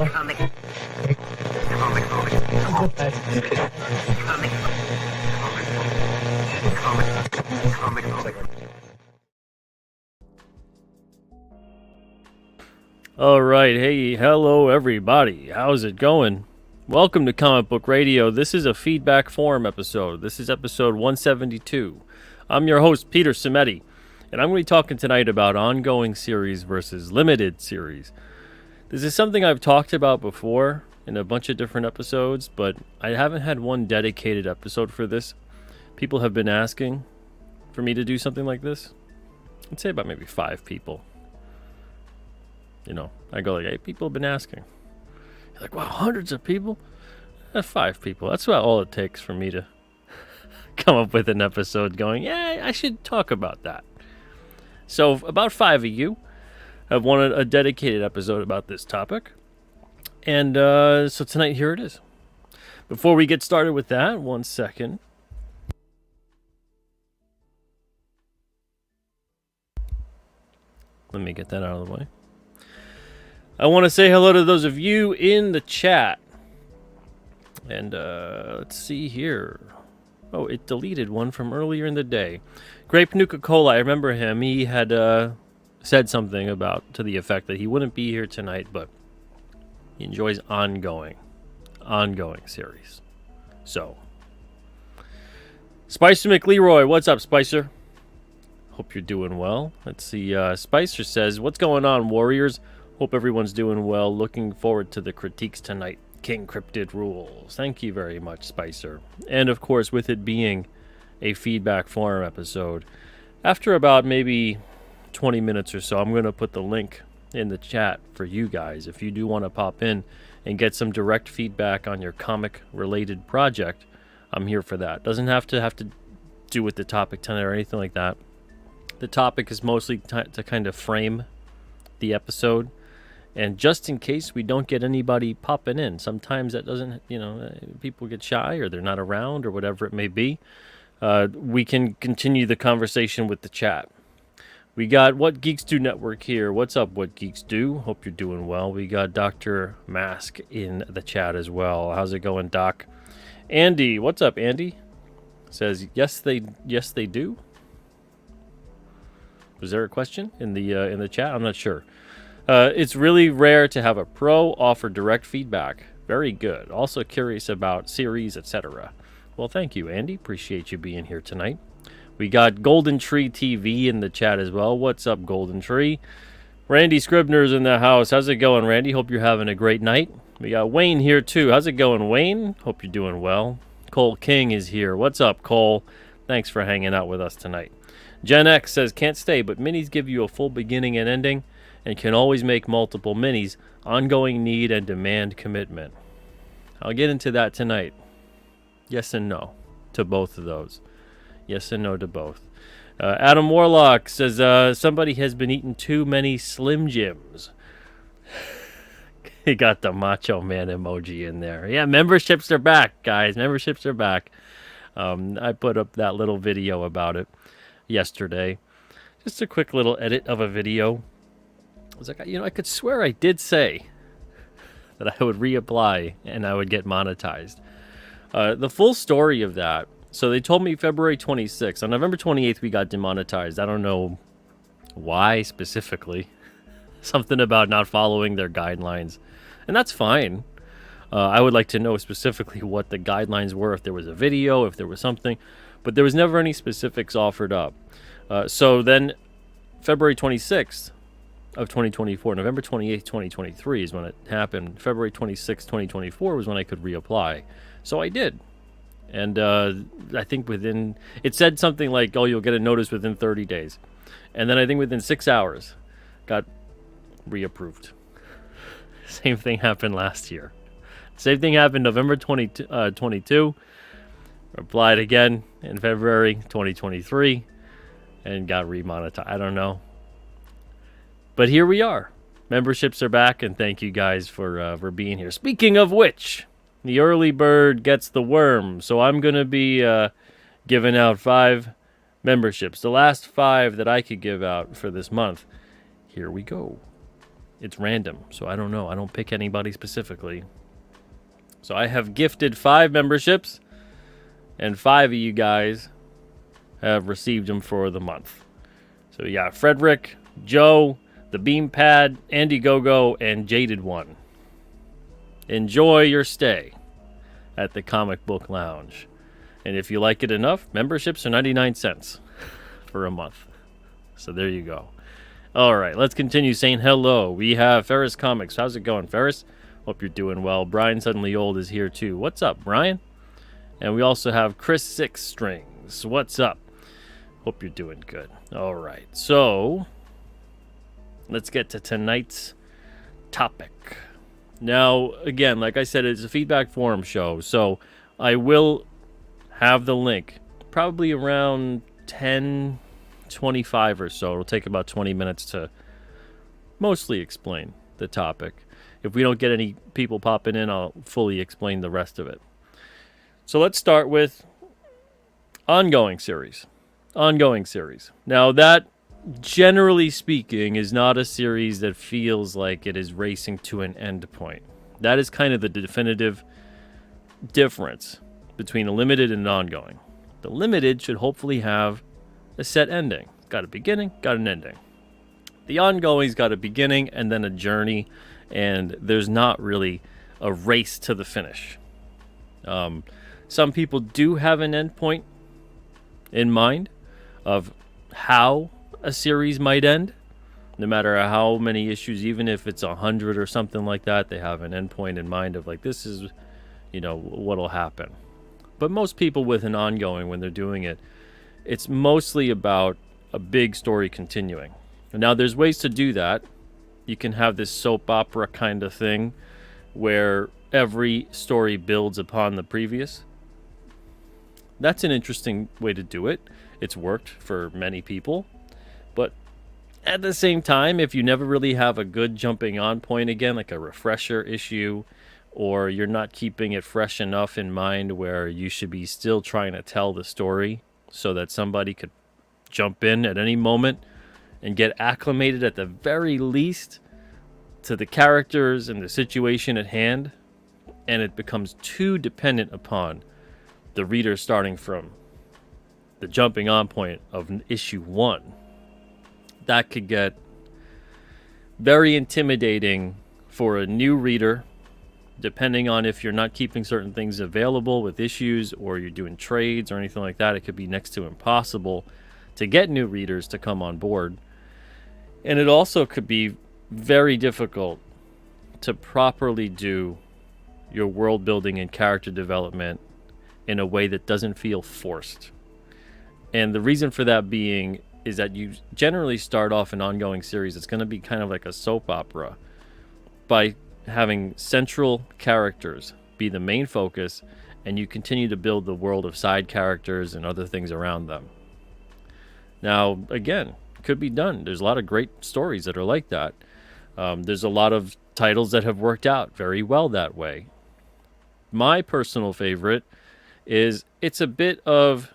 Alright, hey, hello everybody. How's it going? Welcome to Comic Book Radio. This is a feedback forum episode. This is episode 172. I'm your host, Peter Cimetti, and I'm going to be talking tonight about ongoing series versus limited series. This is something I've talked about before in a bunch of different episodes, but I haven't had one dedicated episode for this. People have been asking for me to do something like this. I'd say about maybe 5 people. You know, I go like, hey, people have been asking. You're like, wow, hundreds of people? 5 people. That's about all it takes for me to come up with an episode going, yeah, I should talk about that. So about 5 of you have wanted a dedicated episode about this topic. And so tonight, here it is. Before we get started with that, 1 second. Let me get that out of the way. I want to say hello to those of you in the chat. And let's see here. Oh, it deleted one from earlier in the day. Grape Nuka-Cola, I remember him. He had said something about to the effect that he wouldn't be here tonight, but he enjoys ongoing series. So, Spicer McLeroy, what's up, Spicer? Hope you're doing well. Let's see. Spicer says, what's going on, Warriors? Hope everyone's doing well. Looking forward to the critiques tonight. King Cryptid rules. Thank you very much, Spicer. And of course, with it being a feedback forum episode, after about maybe 20 minutes or so, I'm going to put the link in the chat for you guys. If you do want to pop in and get some direct feedback on your comic-related project, I'm here for that. Doesn't have to do with the topic tonight or anything like that. The topic is mostly to kind of frame the episode. And just in case we don't get anybody popping in, sometimes that doesn't, people get shy or they're not around or whatever it may be, we can continue the conversation with the chat. We got What Geeks Do Network here. What's up, What Geeks Do? Hope you're doing well. We got Dr. Mask in the chat as well. How's it going, Doc? Andy, what's up, Andy? Says, yes, they do. Was there a question in the chat? I'm not sure. It's really rare to have a pro offer direct feedback. Very good. Also curious about series, etc. Well, thank you, Andy. Appreciate you being here tonight. We got Golden Tree TV in the chat as well. What's up, Golden Tree? Randy Scribner's in the house. How's it going, Randy? Hope you're having a great night. We got Wayne here, too. How's it going, Wayne? Hope you're doing well. Cole King is here. What's up, Cole? Thanks for hanging out with us tonight. Gen X says, can't stay, but minis give you a full beginning and ending and can always make multiple minis. Ongoing need and demand commitment. I'll get into that tonight. Yes and no to both of those. Yes and no to both. Adam Warlock says, somebody has been eating too many Slim Jims. He got the Macho Man emoji in there. Yeah, memberships are back, guys. Memberships are back. I put up that little video about it yesterday. Just a quick little edit of a video. I was like, I could swear I did say that I would reapply and I would get monetized. The full story of that, so they told me February 26th. On November 28th, we got demonetized. I don't know why specifically. Something about not following their guidelines. And that's fine. I would like to know specifically what the guidelines were, if there was a video, if there was something. But there was never any specifics offered up. So then February 26th of 2024, November 28th, 2023 is when it happened. February 26th, 2024 was when I could reapply. So I did. And I think it said something like, oh, you'll get a notice within 30 days. And then I think within 6 hours, got reapproved. Same thing happened last year. Same thing happened November 22. Applied again in February 2023 and got remonetized. I don't know. But here we are. Memberships are back, and thank you guys for being here. Speaking of which, the early bird gets the worm. So I'm going to be giving out 5 memberships. The last 5 that I could give out for this month. Here we go. it's random. So I don't know. I don't pick anybody specifically. So I have gifted 5 memberships, and 5 of you guys have received them for the month. So yeah, Frederick, Joe, the Beampad, Andy Gogo, and Jaded One. Enjoy your stay at the Comic Book Lounge. And if you like it enough, memberships are 99 cents for a month. So there you go. All right, let's continue saying hello. We have Ferris Comics. How's it going, Ferris? Hope you're doing well. Brian Suddenly Old is here too. What's up, Brian? And we also have Chris Six Strings. What's up? Hope you're doing good. All right, so let's get to tonight's topic. Now, again, like I said, it's a feedback forum show, so I will have the link probably around 10:25 or so. It'll take about 20 minutes to mostly explain the topic. If we don't get any people popping in, I'll fully explain the rest of it. So let's start with ongoing series. Ongoing series. Now, that, generally speaking, is not a series that feels like it is racing to an end point. That is kind of the definitive difference between a limited and an ongoing. The limited should hopefully have a set ending. Got a beginning, got an ending. The ongoing's got a beginning and then a journey, and there's not really a race to the finish. Some people do have an end point in mind of how a series might end. No matter how many issues, even if it's 100 or something like that, they have an end point in mind of like, this is, what'll happen. But most people with an ongoing, when they're doing it, it's mostly about a big story continuing. Now, there's ways to do that. You can have this soap opera kind of thing where every story builds upon the previous. That's an interesting way to do it. It's worked for many people. But at the same time, if you never really have a good jumping on point again, like a refresher issue, or you're not keeping it fresh enough in mind where you should be still trying to tell the story so that somebody could jump in at any moment and get acclimated at the very least to the characters and the situation at hand, and it becomes too dependent upon the reader starting from the jumping on point of issue 1. That could get very intimidating for a new reader, depending on if you're not keeping certain things available with issues or you're doing trades or anything like that. It could be next to impossible to get new readers to come on board. And it also could be very difficult to properly do your world building and character development in a way that doesn't feel forced. And the reason for that being is that you generally start off an ongoing series. It's going to be kind of like a soap opera by having central characters be the main focus, and you continue to build the world of side characters and other things around them. Now, again, could be done. There's a lot of great stories that are like that. There's a lot of titles that have worked out very well that way. My personal favorite is it's a bit of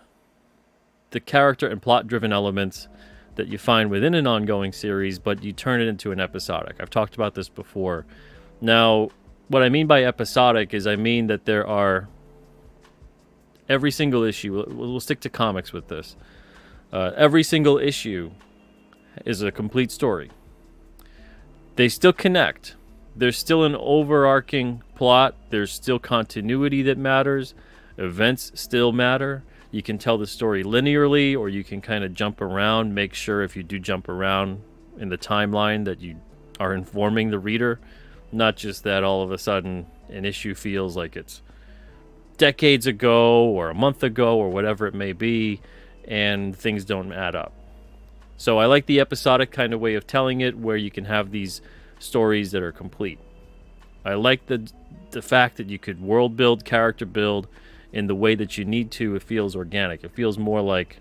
the character and plot-driven elements that you find within an ongoing series, but you turn it into an episodic. I've talked about this before. Now, what I mean by episodic is I mean that there are every single issue. We'll stick to comics with this. Every single issue is a complete story. They still connect. There's still an overarching plot. There's still continuity that matters. Events still matter. You can tell the story linearly, or you can kind of jump around. Make sure if you do jump around in the timeline that you are informing the reader. Not just that all of a sudden an issue feels like it's decades ago or a month ago or whatever it may be, and things don't add up. So I like the episodic kind of way of telling it, where you can have these stories that are complete. I like the fact that you could world build, character build in the way that you need to. It feels organic. It feels more like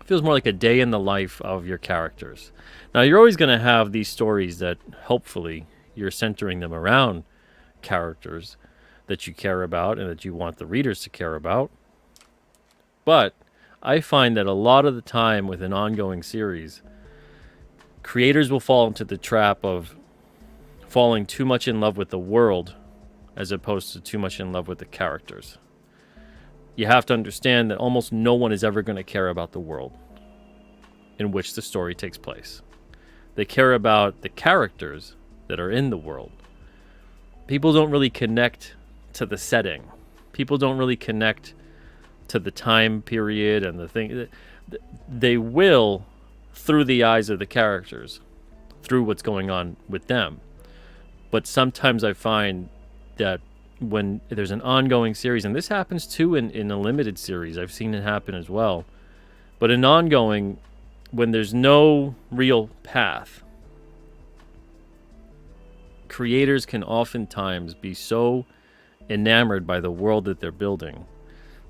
a day in the life of your characters. Now, you're always going to have these stories that hopefully you're centering them around characters that you care about and that you want the readers to care about. But I find that a lot of the time with an ongoing series, creators will fall into the trap of falling too much in love with the world as opposed to too much in love with the characters. You have to understand that almost no one is ever going to care about the world in which the story takes place. They care about the characters that are in the world. People don't really connect to the setting. People don't really connect to the time period and the thing. They will through the eyes of the characters, through what's going on with them. But sometimes I find that when there's an ongoing series, and this happens too in a limited series, I've seen it happen as well, but an ongoing, when there's no real path, creators can oftentimes be so enamored by the world that they're building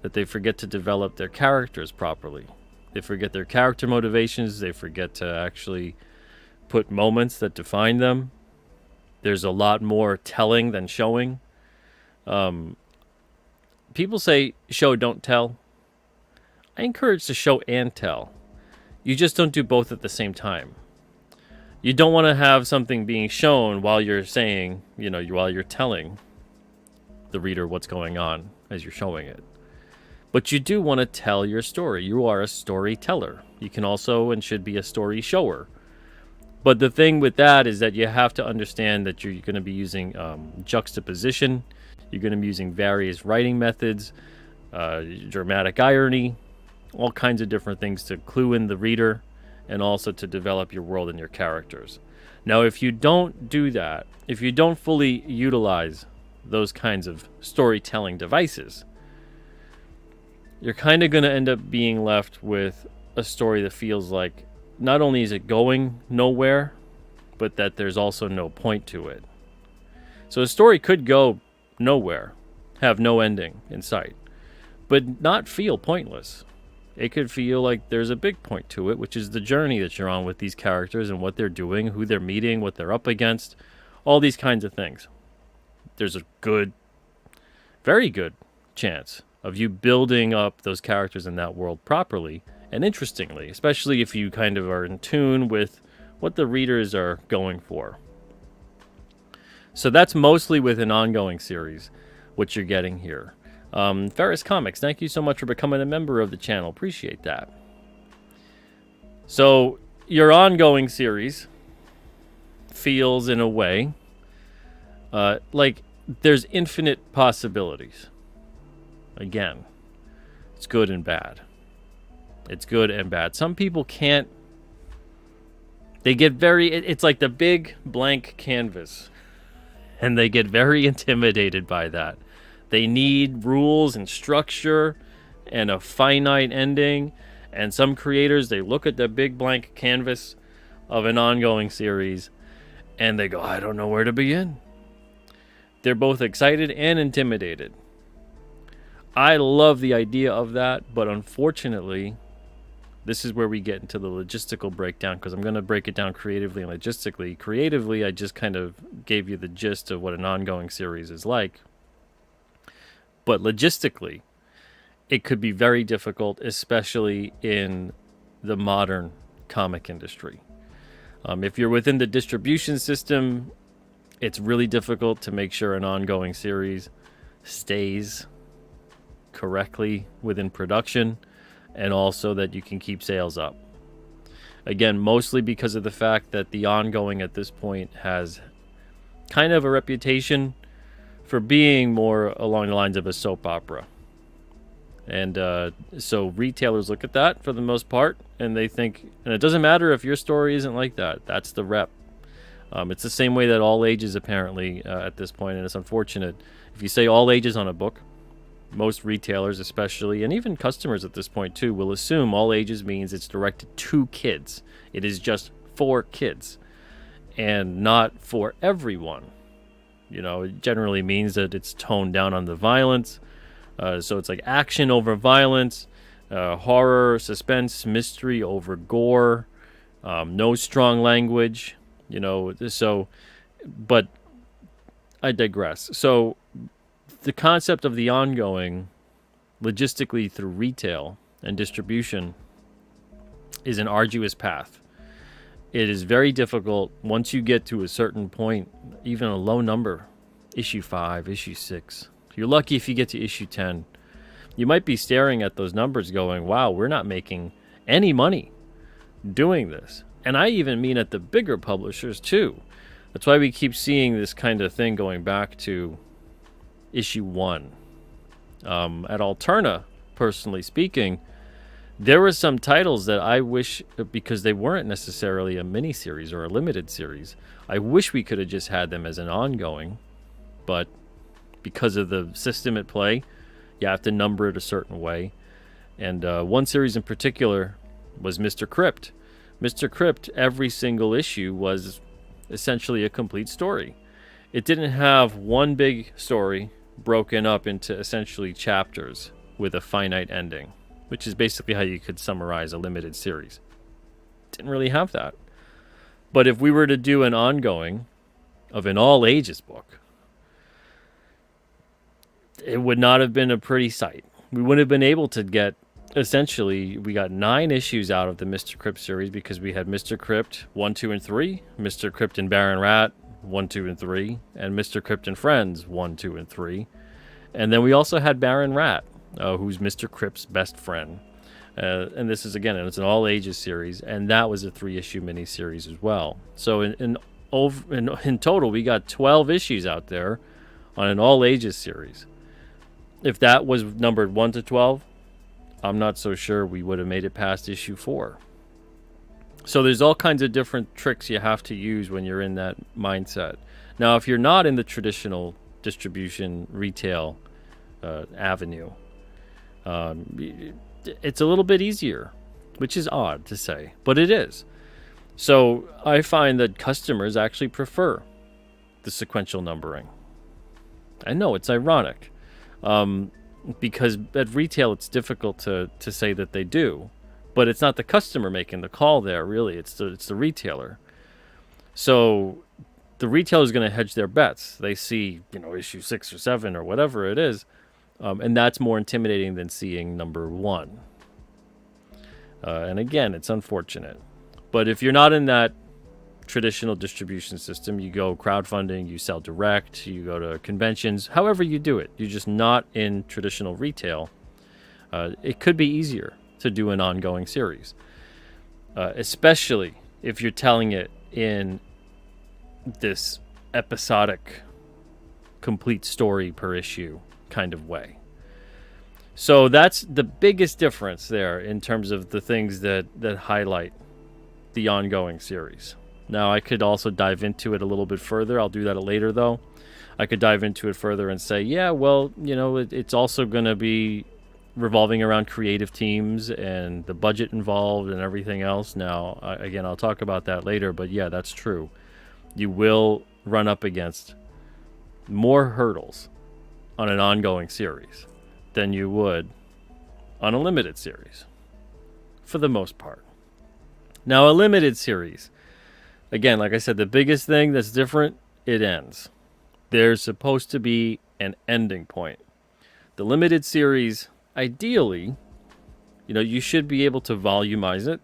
that they forget to develop their characters properly. They forget their character motivations. They forget to actually put moments that define them. There's a lot more telling than showing. People say show, don't tell. I encourage to show and tell. You just don't do both at the same time. You don't want to have something being shown while you're saying, while you're telling the reader what's going on as you're showing it. But you do want to tell your story. You are a storyteller. You can also and should be a story shower. But the thing with that is that you have to understand that you're going to be using juxtaposition. You're going to be using various writing methods, dramatic irony, all kinds of different things to clue in the reader and also to develop your world and your characters. Now, if you don't do that, if you don't fully utilize those kinds of storytelling devices, you're kind of going to end up being left with a story that feels like not only is it going nowhere, but that there's also no point to it. So a story could go nowhere, have no ending in sight, but not feel pointless. It could feel like there's a big point to it, which is the journey that you're on with these characters and what they're doing, who they're meeting, what they're up against, all these kinds of things. There's a good, very good chance of you building up those characters in that world properly and interestingly, especially if you kind of are in tune with what the readers are going for. So that's mostly with an ongoing series, what you're getting here. Ferris Comics, thank you so much for becoming a member of the channel. Appreciate that. So your ongoing series feels in a way like there's infinite possibilities. Again, it's good and bad. It's good and bad. Some people can't. They get very. It's like the big blank canvas, and they get very intimidated by that. They need rules and structure and a finite ending. And some creators, they look at the big blank canvas of an ongoing series, and they go, I don't know where to begin. They're both excited and intimidated. I love the idea of that, but unfortunately, this is where we get into the logistical breakdown, because I'm going to break it down creatively and logistically. Creatively, I just kind of gave you the gist of what an ongoing series is like. But logistically, it could be very difficult, especially in the modern comic industry. If you're within the distribution system, it's really difficult to make sure an ongoing series stays correctly within production, and also that you can keep sales up. Again, mostly because of the fact that the ongoing at this point has kind of a reputation for being more along the lines of a soap opera. And so retailers look at that for the most part, and they think, and it doesn't matter if your story isn't like that, that's the rep. It's the same way that all ages apparently at this point, and it's unfortunate. If you say all ages on a book, most retailers especially, and even customers at this point too, will assume all ages means it's directed to kids. It is just for kids and not for everyone. It generally means that it's toned down on the violence. So it's like action over violence, horror, suspense, mystery over gore, no strong language, but I digress. So the concept of the ongoing, logistically through retail and distribution, is an arduous path. it is very difficult once you get to a certain point, even a low number, issue 5, issue 6. You're lucky if you get to issue 10. You might be staring at those numbers going, wow, we're not making any money doing this. And I even mean at the bigger publishers too. That's why we keep seeing this kind of thing going back to issue 1. At Alterna, personally speaking, there were some titles that I wish, because they weren't necessarily a mini-series or a limited series, I wish we could have just had them as an ongoing. But because of the system at play, you have to number it a certain way. And one series in particular was Mr. Crypt. Mr. Crypt, every single issue was essentially a complete story. It didn't have one big story broken up into essentially chapters with a finite ending, which is basically how you could summarize a limited series. Didn't really have that. But if we were to do an ongoing of an all ages book, it would not have been a pretty sight. We wouldn't have been able to get, essentially, we got 9 issues out of the Mr. Crypt series because we had Mr. Crypt 1, 2, and 3, Mr. Crypt and Baron Rat 1, 2, and 3, and Mr. Crypt and Friends 1, 2, and 3. And then we also had Baron Rat, who's Mr. Crypt's best friend. And this is, again, it's an all-ages series, and that was a 3-issue mini-series as well. So in total, we got 12 issues out there on an all-ages series. If that was numbered 1 to 12, I'm not so sure we would have made it past issue 4. So there's all kinds of different tricks you have to use when you're in that mindset. Now, if you're not in the traditional distribution retail avenue, it's a little bit easier, which is odd to say, but it is. So I find that customers actually prefer the sequential numbering. I know it's ironic, because at retail it's difficult to say that they do, but it's not the customer making the call there, really. It's the retailer. So the retailer is going to hedge their bets. They see, issue 6 or 7 or whatever it is, and that's more intimidating than seeing number 1. And again, it's unfortunate. But if you're not in that traditional distribution system, you go crowdfunding, you sell direct, you go to conventions, however you do it, you're just not in traditional retail, it could be easier to do an ongoing series, especially if you're telling it in this episodic, complete story per issue kind of way. So that's the biggest difference there in terms of the things that highlight the ongoing series. Now, I could also dive into it a little bit further. I'll do that later, though. I could dive into it further and say, yeah, well, it's also going to be revolving around creative teams and the budget involved and everything else. Now, again, I'll talk about that later, but yeah, that's true. You will run up against more hurdles on an ongoing series than you would on a limited series, for the most part. Now, a limited series, again, like I said, the biggest thing that's different, it ends. There's supposed to be an ending point. The limited series, ideally, you should be able to volumize it,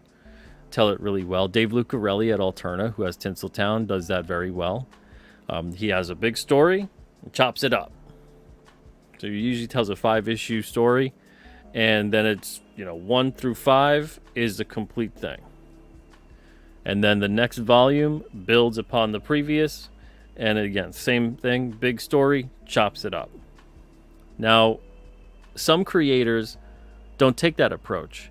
tell it really well. Dave Lucarelli at Alterna, who has Tinseltown, does that very well. He has a big story and chops it up. So he usually tells a 5-issue story, and then it's, 1 through 5 is the complete thing. And then the next volume builds upon the previous, and again, same thing, big story, chops it up. Now, some creators don't take that approach.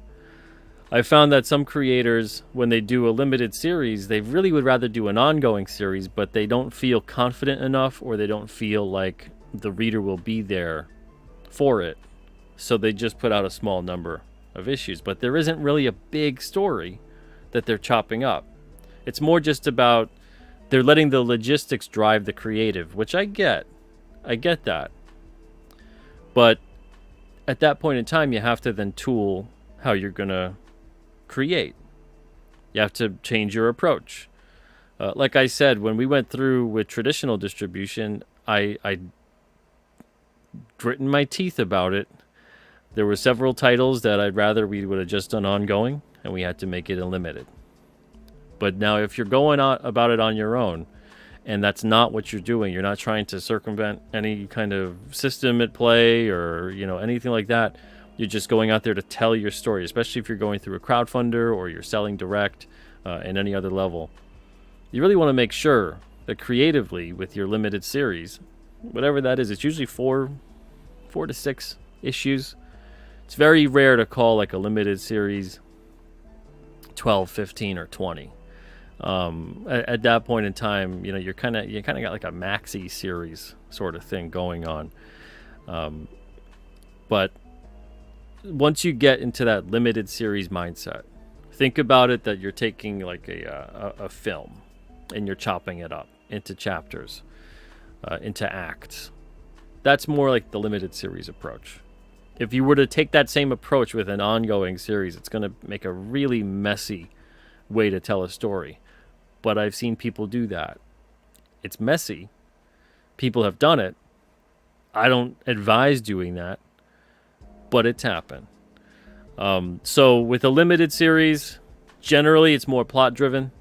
I found that some creators, when they do a limited series, they really would rather do an ongoing series, but they don't feel confident enough, or they don't feel like the reader will be there for it. So they just put out a small number of issues. But there isn't really a big story that they're chopping up. It's more just about they're letting the logistics drive the creative, which I get. I get that. But at that point in time, you have to then tool how you're going to create. You have to change your approach. Like I said, when we went through with traditional distribution, I gritted my teeth about it. There were several titles that I'd rather we would have just done ongoing, and we had to make it unlimited. But now if you're going out about it on your own, and that's not what you're doing, you're not trying to circumvent any kind of system at play or anything like that. You're just going out there to tell your story, especially if you're going through a crowdfunder or you're selling direct in any other level. You really want to make sure that creatively with your limited series, whatever that is, it's usually 4 to 6 issues. It's very rare to call like a limited series 12, 15, or 20. At that point in time, you kind of got like a maxi series sort of thing going on. But once you get into that limited series mindset, think about it that you're taking like a film and you're chopping it up into chapters, into acts. That's more like the limited series approach. If you were to take that same approach with an ongoing series, it's going to make a really messy way to tell a story. But I've seen people do that. It's messy. People have done it. I don't advise doing that, but it's happened. So with a limited series, generally it's more plot driven.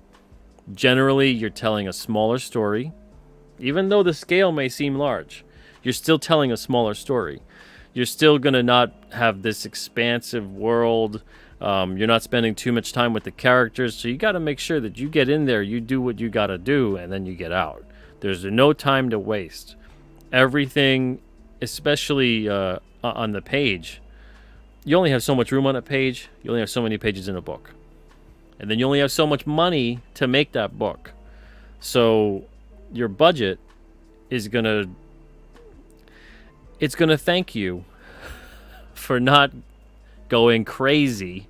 Generally, you're telling a smaller story. Even though the scale may seem large, you're still telling a smaller story. You're still going to not have this expansive world. You're not spending too much time with the characters. So you got to make sure that you get in there, you do what you got to do, and then you get out. There's no time to waste. Everything, especially on the page, you only have so much room on a page. You only have so many pages in a book. And then you only have so much money to make that book. So your budget is going to thank you for not going crazy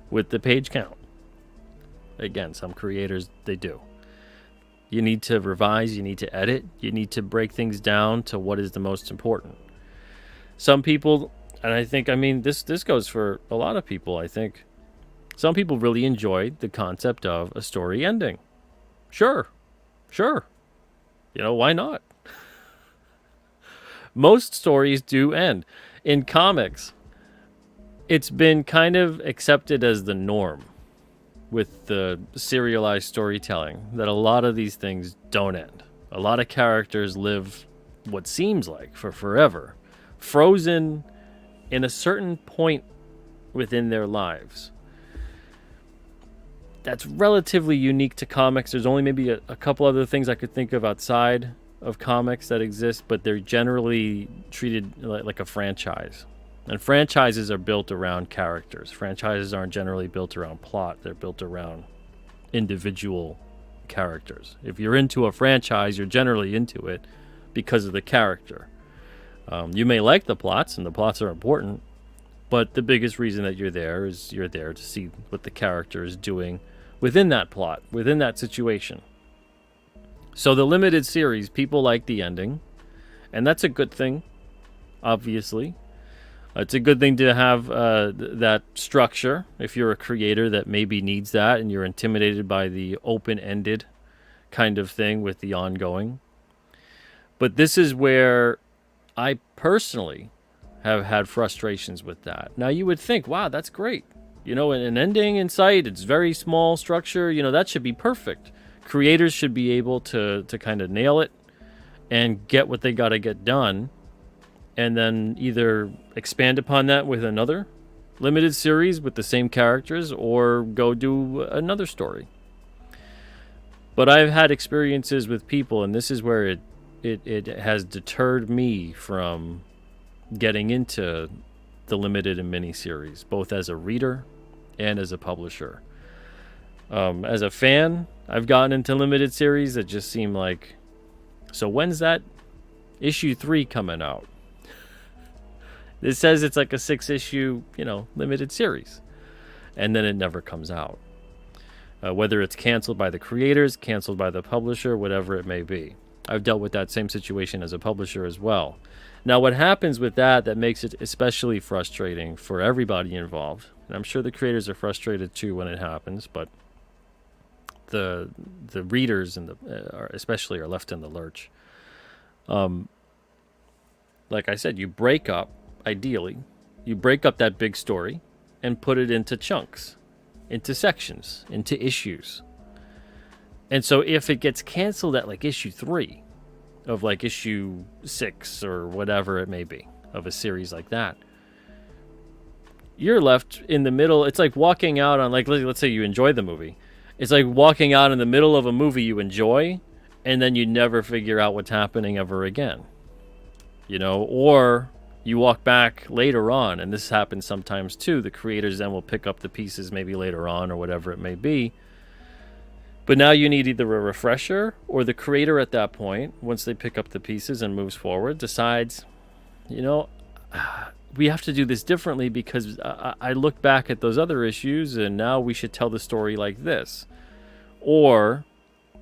with the page count. Again, some creators, they do. You need to revise, you need to edit, you need to break things down to what is the most important. Some people, and I mean, this goes for a lot of people, I think. Some people really enjoy the concept of a story ending. Sure. Why not? Most stories do end. In comics, it's been kind of accepted as the norm with the serialized storytelling that a lot of these things don't end. A lot of characters live what seems like for forever, frozen in a certain point within their lives. That's relatively unique to comics. There's only maybe a couple other things I could think of outside of comics that exist, but they're generally treated like a franchise. And franchises are built around characters. Franchises aren't generally built around plot. They're built around individual characters. If you're into a franchise, you're generally into it because of the character. You may like the plots, and the plots are important, but the biggest reason that you're there is you're there to see what the character is doing within that plot, within that situation. So the limited series, people like the ending, and that's a good thing, obviously. It's a good thing to have that structure if you're a creator that maybe needs that and you're intimidated by the open-ended kind of thing with the ongoing. But this is where I personally have had frustrations with that. Now you would think, wow, that's great. An ending in sight, it's very small structure, that should be perfect. Creators should be able to kind of nail it and get what they got to get done, and then either expand upon that with another limited series with the same characters or go do another story. But I've had experiences with people, and this is where it has deterred me from getting into the limited and mini series, both as a reader and as a publisher. As a fan, I've gotten into limited series that just seem like, so when's that issue 3 coming out? It says it's like a 6-issue, limited series, and then it never comes out. Whether it's canceled by the creators, canceled by the publisher, whatever it may be. I've dealt with that same situation as a publisher as well. Now, what happens with that makes it especially frustrating for everybody involved, and I'm sure the creators are frustrated too when it happens, but the readers and especially are left in the lurch. Like I said, ideally, you break up that big story and put it into chunks, into sections, into issues. And so if it gets canceled at like issue 3 of like issue 6 or whatever it may be of a series like that, you're left in the middle. It's like walking out on, like, let's say you enjoy the movie. It's like walking out in the middle of a movie you enjoy, and then you never figure out what's happening ever again. You know, or you walk back later on, and this happens sometimes too. The creators then will pick up the pieces maybe later on or whatever it may be. But now you need either a refresher, or the creator at that point, once they pick up the pieces and moves forward, decides, you know, we have to do this differently because I look back at those other issues and now we should tell the story like this. Or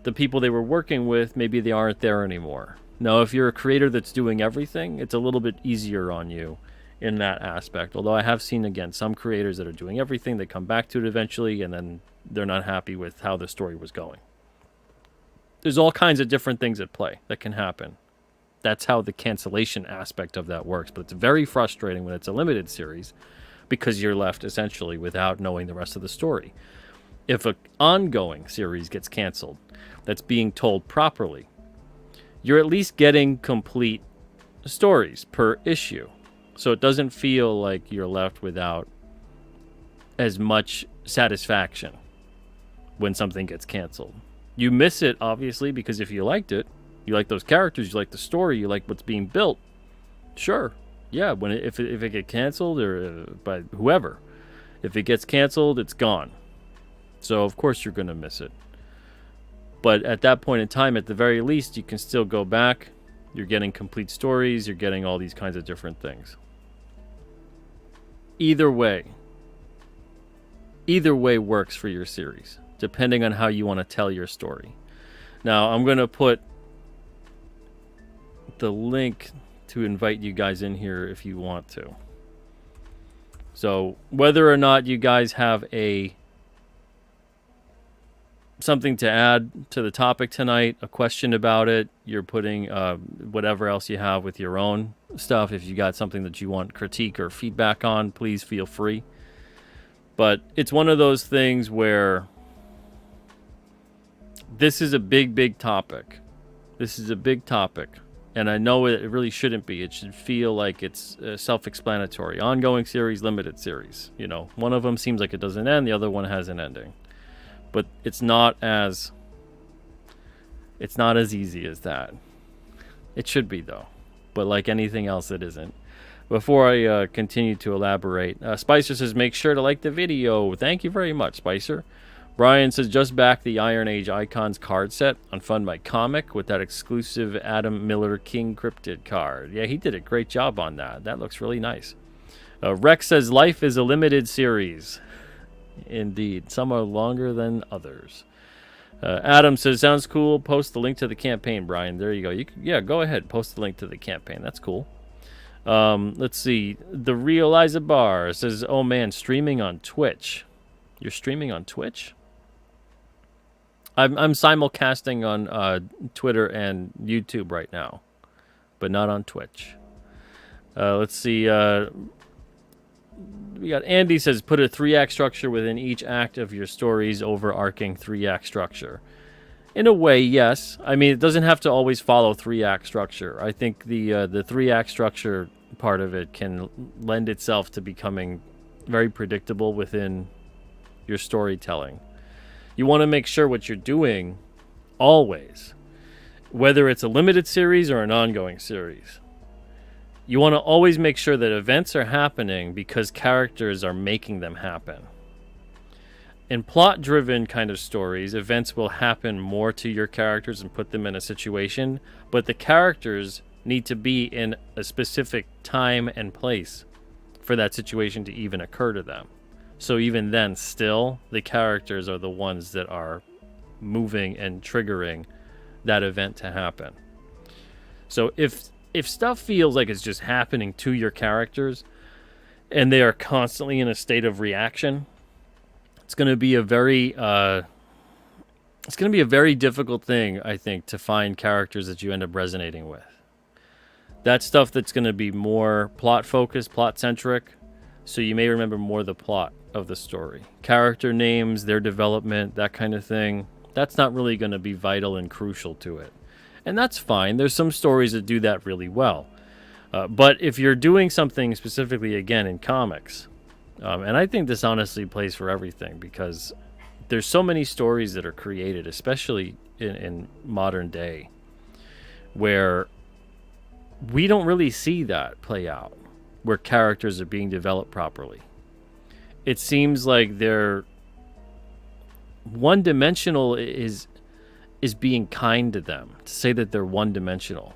the people they were working with, maybe they aren't there anymore. Now, if you're a creator that's doing everything, it's a little bit easier on you in that aspect. Although I have seen, again, some creators that are doing everything, they come back to it eventually and then they're not happy with how the story was going. There's all kinds of different things at play that can happen. That's how the cancellation aspect of that works. But it's very frustrating when it's a limited series because you're left essentially without knowing the rest of the story. If an ongoing series gets canceled that's being told properly, you're at least getting complete stories per issue. So it doesn't feel like you're left without as much satisfaction when something gets canceled. You miss it, obviously, because if you liked it, you like those characters, you like the story, you like what's being built. Sure, yeah. If it gets canceled or by whoever, if it gets canceled, it's gone. So of course you're going to miss it. But at that point in time, at the very least, you can still go back. You're getting complete stories. You're getting all these kinds of different things. Either way works for your series, depending on how you want to tell your story. Now, I'm going to put the link to invite you guys in here if you want to. So whether or not you guys have something to add to the topic tonight, a question about it, you're putting whatever else you have with your own stuff. If you got something that you want critique or feedback on, please feel free. But it's one of those things where this is a big topic. This is a big topic. And I know it really shouldn't be. It should feel like it's self-explanatory. Ongoing series, limited series. You know, one of them seems like it doesn't end. The other one has an ending. But it's not as easy as that. It should be, though. But like anything else, it isn't. Before I continue to elaborate, Spicer says, make sure to like the video. Thank you very much, Spicer. Brian says, just back the Iron Age Icons card set on Fund My Comic with that exclusive Adam Miller King Cryptid card. Yeah, he did a great job on that. That looks really nice. Rex says, life is a limited series. Indeed. Some are longer than others. Adam says, sounds cool. Post the link to the campaign, Brian. There you go. Go ahead. Post the link to the campaign. That's cool. Let's see. The Real Liza Bar says, oh man, streaming on Twitch. You're streaming on Twitch? I'm simulcasting on Twitter and YouTube right now, but not on Twitch. Let's see. We got Andy says, put a 3-act structure within each act of your story's overarching 3-act structure. In a way, yes. I mean, it doesn't have to always follow 3-act structure. I think the 3-act structure part of it can lend itself to becoming very predictable within your storytelling. You want to make sure what you're doing always, whether it's a limited series or an ongoing series, you want to always make sure that events are happening because characters are making them happen. In plot-driven kind of stories, events will happen more to your characters and put them in a situation, but the characters need to be in a specific time and place for that situation to even occur to them. So even then, still, the characters are the ones that are moving and triggering that event to happen. So if stuff feels like it's just happening to your characters and they are constantly in a state of reaction, it's going to be a very difficult thing, I think, to find characters that you end up resonating with. That's stuff that's going to be more plot-focused, plot-centric, so you may remember more the plot of the story. Character names, their development, that kind of thing. That's not really going to be vital and crucial to it. And that's fine. There's some stories that do that really well. But if you're doing something specifically, again, in comics, and I think this honestly plays for everything, because there's so many stories that are created, especially in modern day, where we don't really see that play out, where characters are being developed properly. It seems like they're one-dimensional is being kind to them, to say that they're one-dimensional.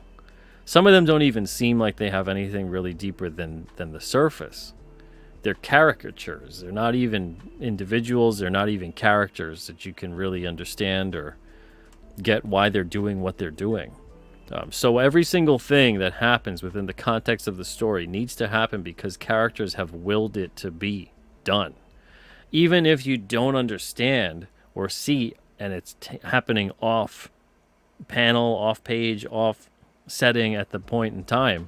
Some of them don't even seem like they have anything really deeper than the surface. They're caricatures. They're not even individuals. They're not even characters that you can really understand or get why they're doing what they're doing. So every single thing that happens within the context of the story needs to happen because characters have willed it to be done. Even if you don't understand or see, and it's happening off panel, off page, off setting at the point in time,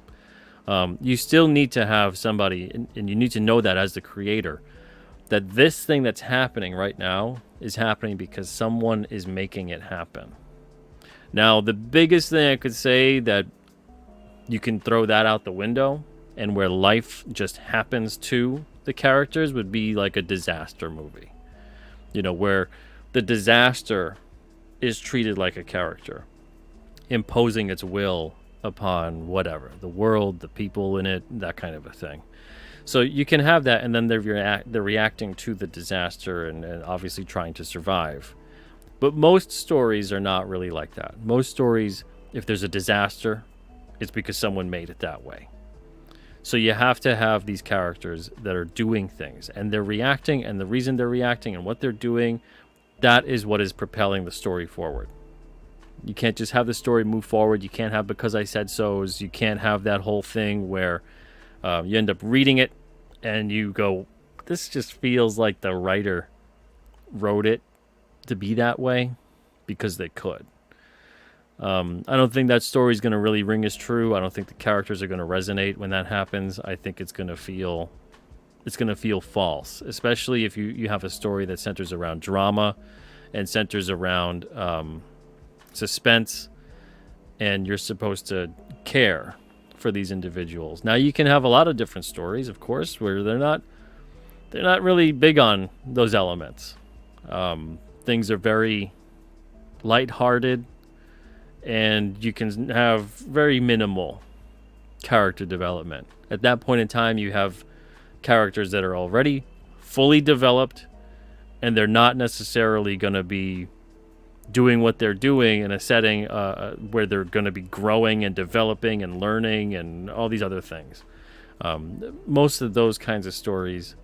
you still need to have somebody, and you need to know that as the creator, that this thing that's happening right now is happening because someone is making it happen. Now, the biggest thing I could say that you can throw that out the window, and where life just happens to the characters, would be like a disaster movie. You know, where the disaster is treated like a character, imposing its will upon whatever, the world, the people in it, that kind of a thing. So you can have that, and then they're reacting to the disaster and obviously trying to survive. But most stories are not really like that. Most stories, if there's a disaster, it's because someone made it that way. So you have to have these characters that are doing things, and they're reacting, and the reason they're reacting and what they're doing, that is what is propelling the story forward. You can't just have the story move forward. You can't have because I said so's. You can't have that whole thing where you end up reading it and you go, this just feels like the writer wrote it to be that way because they could. I don't think that story is going to really ring as true. I don't think the characters are going to resonate when that happens. I think it's going to feel false, especially if you have a story that centers around drama and centers around suspense, and you're supposed to care for these individuals. Now, you can have a lot of different stories, of course, where they're not really big on those elements. Things are very lighthearted, and you can have very minimal character development. At that point in time, you have characters that are already fully developed, and they're not necessarily going to be doing what they're doing in a setting where they're going to be growing and developing and learning and all these other things. Most of those kinds of stories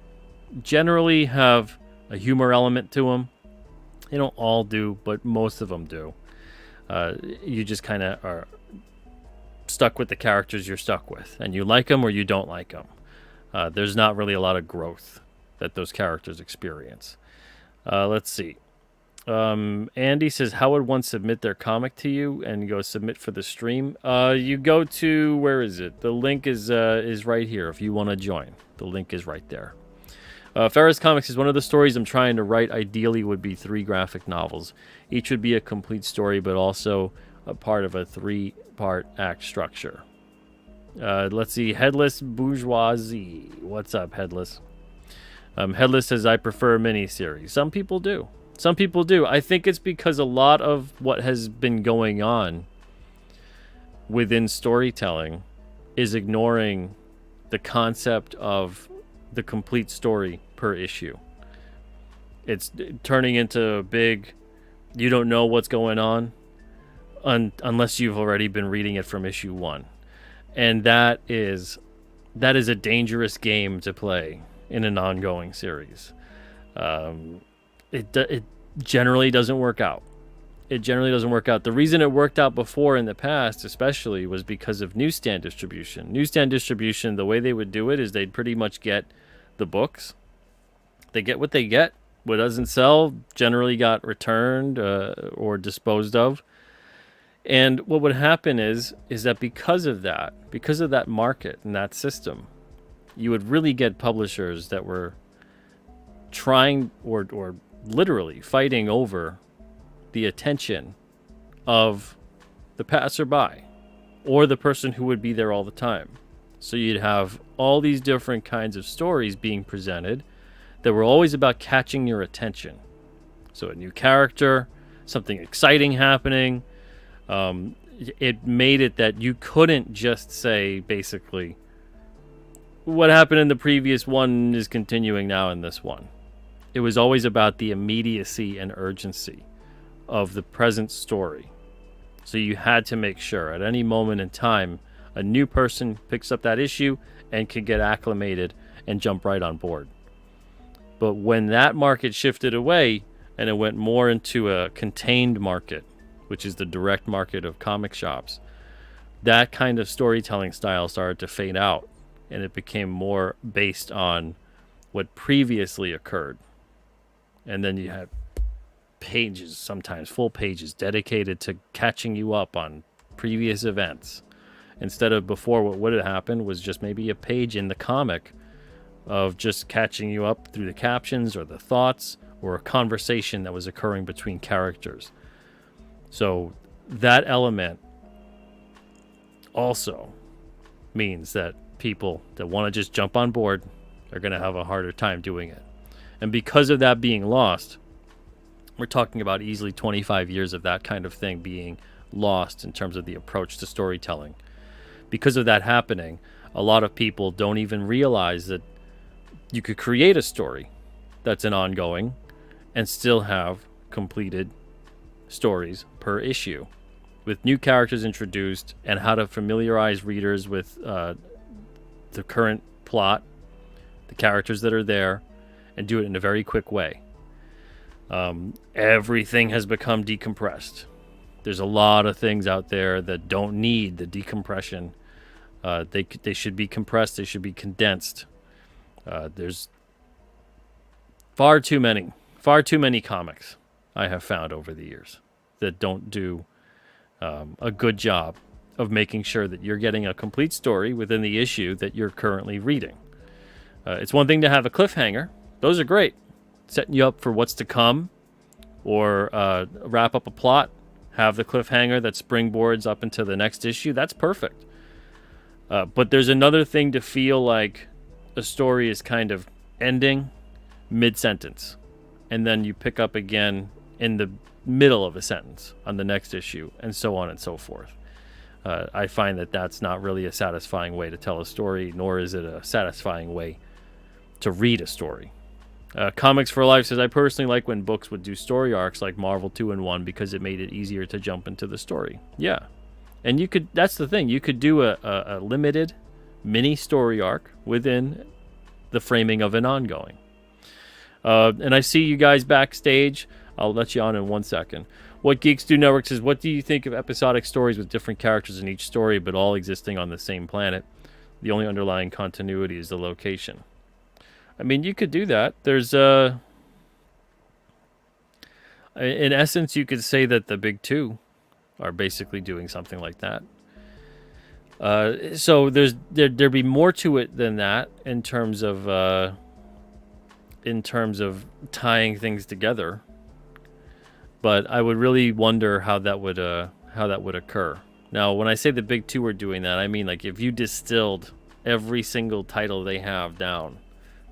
generally have a humor element to them. They don't all do, but most of them do. You just kind of are stuck with the characters you're stuck with, and you like them or you don't like them. There's not really a lot of growth that those characters experience. Let's see. Andy says, how would one submit their comic to you and go submit for the stream? You go to, where is it? The link is right here if you want to join. The link is right there. Ferris Comics says, one of the stories I'm trying to write ideally would be 3 graphic novels. Each would be a complete story, but also a part of a 3-part act structure. Let's see. Headless Bourgeoisie. What's up, Headless? Headless says, I prefer miniseries. Some people do. Some people do. I think it's because a lot of what has been going on within storytelling is ignoring the concept of the complete story per issue. It's turning into big, you don't know what's going on unless you've already been reading it from issue 1. And that is a dangerous game to play in an ongoing series. It generally doesn't work out. It generally doesn't work out. The reason it worked out before in the past, especially, was because of newsstand distribution. Newsstand distribution, the way they would do it is they'd pretty much get the books. They get what they get. What doesn't sell generally got returned or disposed of. And what would happen is that because of that market and that system, you would really get publishers that were trying or literally fighting over the attention of the passerby or the person who would be there all the time. So you'd have all these different kinds of stories being presented that were always about catching your attention. So a new character, something exciting happening. It made it that you couldn't just say, basically, what happened in the previous one is continuing now in this one. It was always about the immediacy and urgency of the present story. So you had to make sure at any moment in time, a new person picks up that issue and can get acclimated and jump right on board. But when that market shifted away and it went more into a contained market, which is the direct market of comic shops, that kind of storytelling style started to fade out, and it became more based on what previously occurred. And then you had pages, sometimes full pages, dedicated to catching you up on previous events. Instead of before, what would have happened was just maybe a page in the comic of just catching you up through the captions or the thoughts or a conversation that was occurring between characters. So that element also means that people that want to just jump on board are going to have a harder time doing it. And because of that being lost, we're talking about easily 25 years of that kind of thing being lost in terms of the approach to storytelling. Because of that happening, a lot of people don't even realize that you could create a story that's an ongoing and still have completed stories per issue with new characters introduced and how to familiarize readers with the current plot, the characters that are there, and do it in a very quick way. Everything has become decompressed. There's a lot of things out there that don't need the decompression. They should be compressed. They should be condensed. There's far too many comics I have found over the years that don't do a good job of making sure that you're getting a complete story within the issue that you're currently reading. It's one thing to have a cliffhanger. Those are great. Setting you up for what's to come, or wrap up a plot, have the cliffhanger that springboards up into the next issue. That's perfect. But there's another thing to feel like a story is kind of ending mid-sentence, and then you pick up again in the middle of a sentence on the next issue, and so on and so forth. I find that that's not really a satisfying way to tell a story, nor is it a satisfying way to read a story. Comics for Life says, I personally like when books would do story arcs like Marvel 2-in-1 because it made it easier to jump into the story. Yeah. And that's the thing, you could do a limited mini story arc within the framing of an ongoing. And I see you guys backstage. I'll let you on in 1 second. What Geeks Do Network says, what do you think of episodic stories with different characters in each story but all existing on the same planet? The only underlying continuity is the location. I mean, you could do that. There's in essence, you could say that the big two are basically doing something like that. So there'd be more to it than that in terms of tying things together. But I would really wonder how that would occur. Now, when I say the big two are doing that, I mean like if you distilled every single title they have down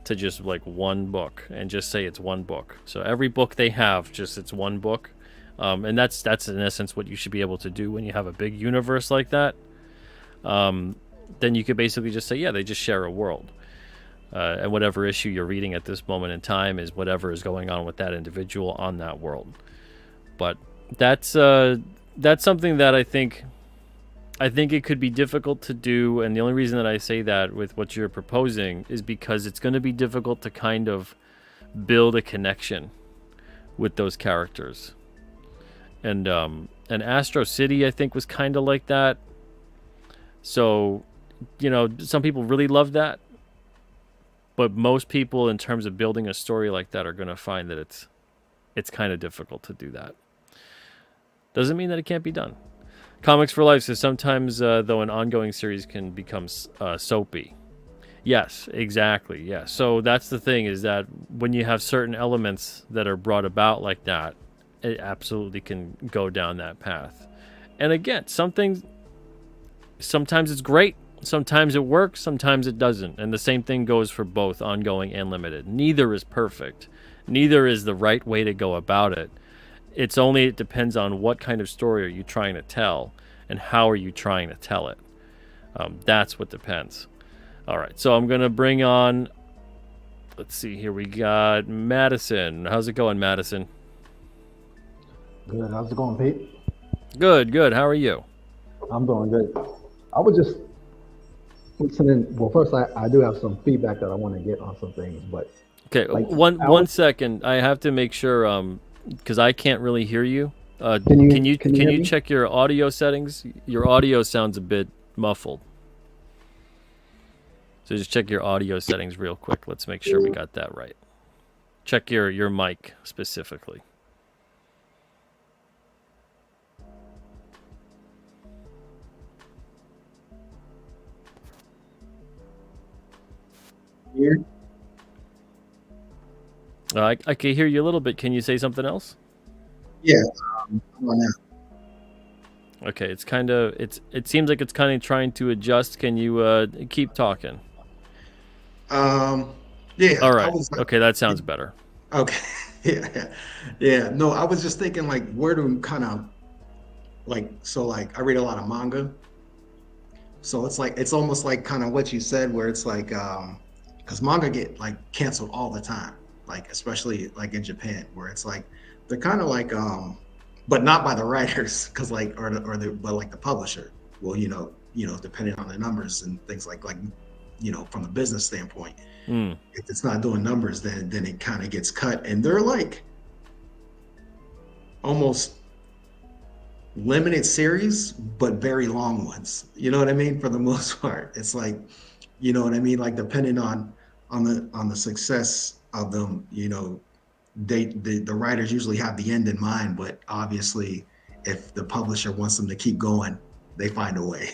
to just like one book and just say it's one book. So every book they have, just it's one book. And that's in essence what you should be able to do when you have a big universe like that. Then you could basically just say, yeah, they just share a world. And whatever issue you're reading at this moment in time is whatever is going on with that individual on that world. But that's something that I think it could be difficult to do, and the only reason that I say that with what you're proposing is because it's going to be difficult to kind of build a connection with those characters. And Astro City, I think, was kind of like that. So, some people really love that, but most people, in terms of building a story like that, are going to find that it's kind of difficult to do that. Doesn't mean that it can't be done. Comics for Life says sometimes, though, an ongoing series can become soapy. Yes, exactly. Yes. So that's the thing, is that when you have certain elements that are brought about like that, it absolutely can go down that path. And again, sometimes it's great, sometimes it works, sometimes it doesn't. And the same thing goes for both ongoing and limited. Neither is perfect. Neither is the right way to go about it. It depends on what kind of story are you trying to tell and how are you trying to tell it. That's what depends. All right, so I'm going to bring on, let's see here, we got Madison. How's it going, Madison? Good. How's it going, Pete? Good, good. How are you? I'm doing good. I was just listening. Well, first, I do have some feedback that I want to get on some things, but Okay, like, I one was, second. I have to make sure because I can't really hear you. can you Can hear you me? check your audio settings? Your audio sounds a bit muffled. So just check your audio settings real quick. Let's make sure we got that right. Check your mic specifically. Here? I can hear you a little bit. Can you say something else? Yeah. I'm on Okay, it seems like it's kind of trying to adjust. Can you keep talking? now. Yeah, All I right. was like, Okay, that sounds better. okay, yeah, yeah. No, I was just thinking like, where to kind of like, so like, I read a lot of manga, so it's like, it's almost like kind of what you said, where it's like, because manga get like canceled all the time, like especially like in Japan, where it's like they're kind of like, but not by the writers, because like, but like the publisher. Well, depending on the numbers and things like, from the business standpoint. Hmm. If it's not doing numbers, then it kind of gets cut, and they're like almost limited series, but very long ones. You know what I mean? For the most part, it's like, you know what I mean? Like depending on the success of them, the writers usually have the end in mind, but obviously, if the publisher wants them to keep going, they find a way.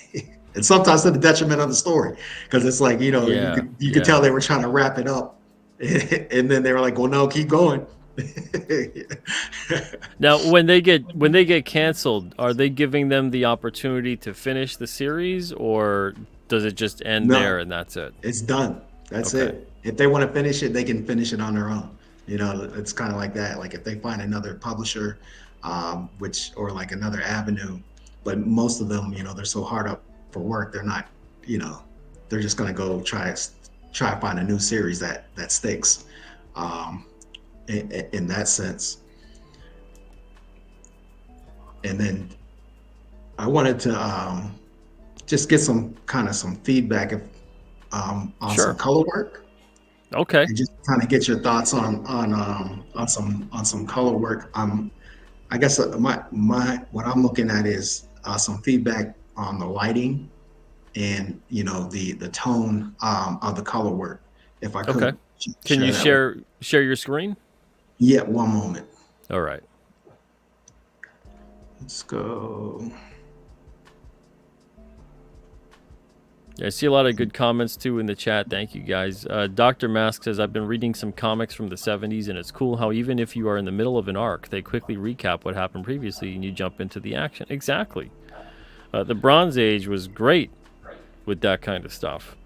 And sometimes to the detriment of the story, because it's like you Yeah, could tell yeah. they were trying to wrap it up, and then they were like, "Well, no, keep going." Now, when they get canceled, are they giving them the opportunity to finish the series, or does it just end there No, and that's it? it's done. That's Okay. it. If they want to finish it, they can finish it on their own. It's kind of like that. Like if they find another publisher, which or like another avenue, but most of them, they're so hard up for work, they're not, you know, they're just gonna go try to find a new series that sticks. Um, in that sense, and then I wanted to just get some feedback on some Sure. color work, Okay. and just kind of get your thoughts on some color work. I guess my what I'm looking at is some feedback on the lighting and the tone of the color work. If I Okay. could Can share you that with. share your screen? Yeah, one moment. All right. Let's go. Yeah, I see a lot of good comments too in the chat. Thank you guys. Dr. Mask says, I've been reading some comics from the 70s, and it's cool how even if you are in the middle of an arc, they quickly recap what happened previously and you jump into the action. Exactly. The Bronze Age was great with that kind of stuff.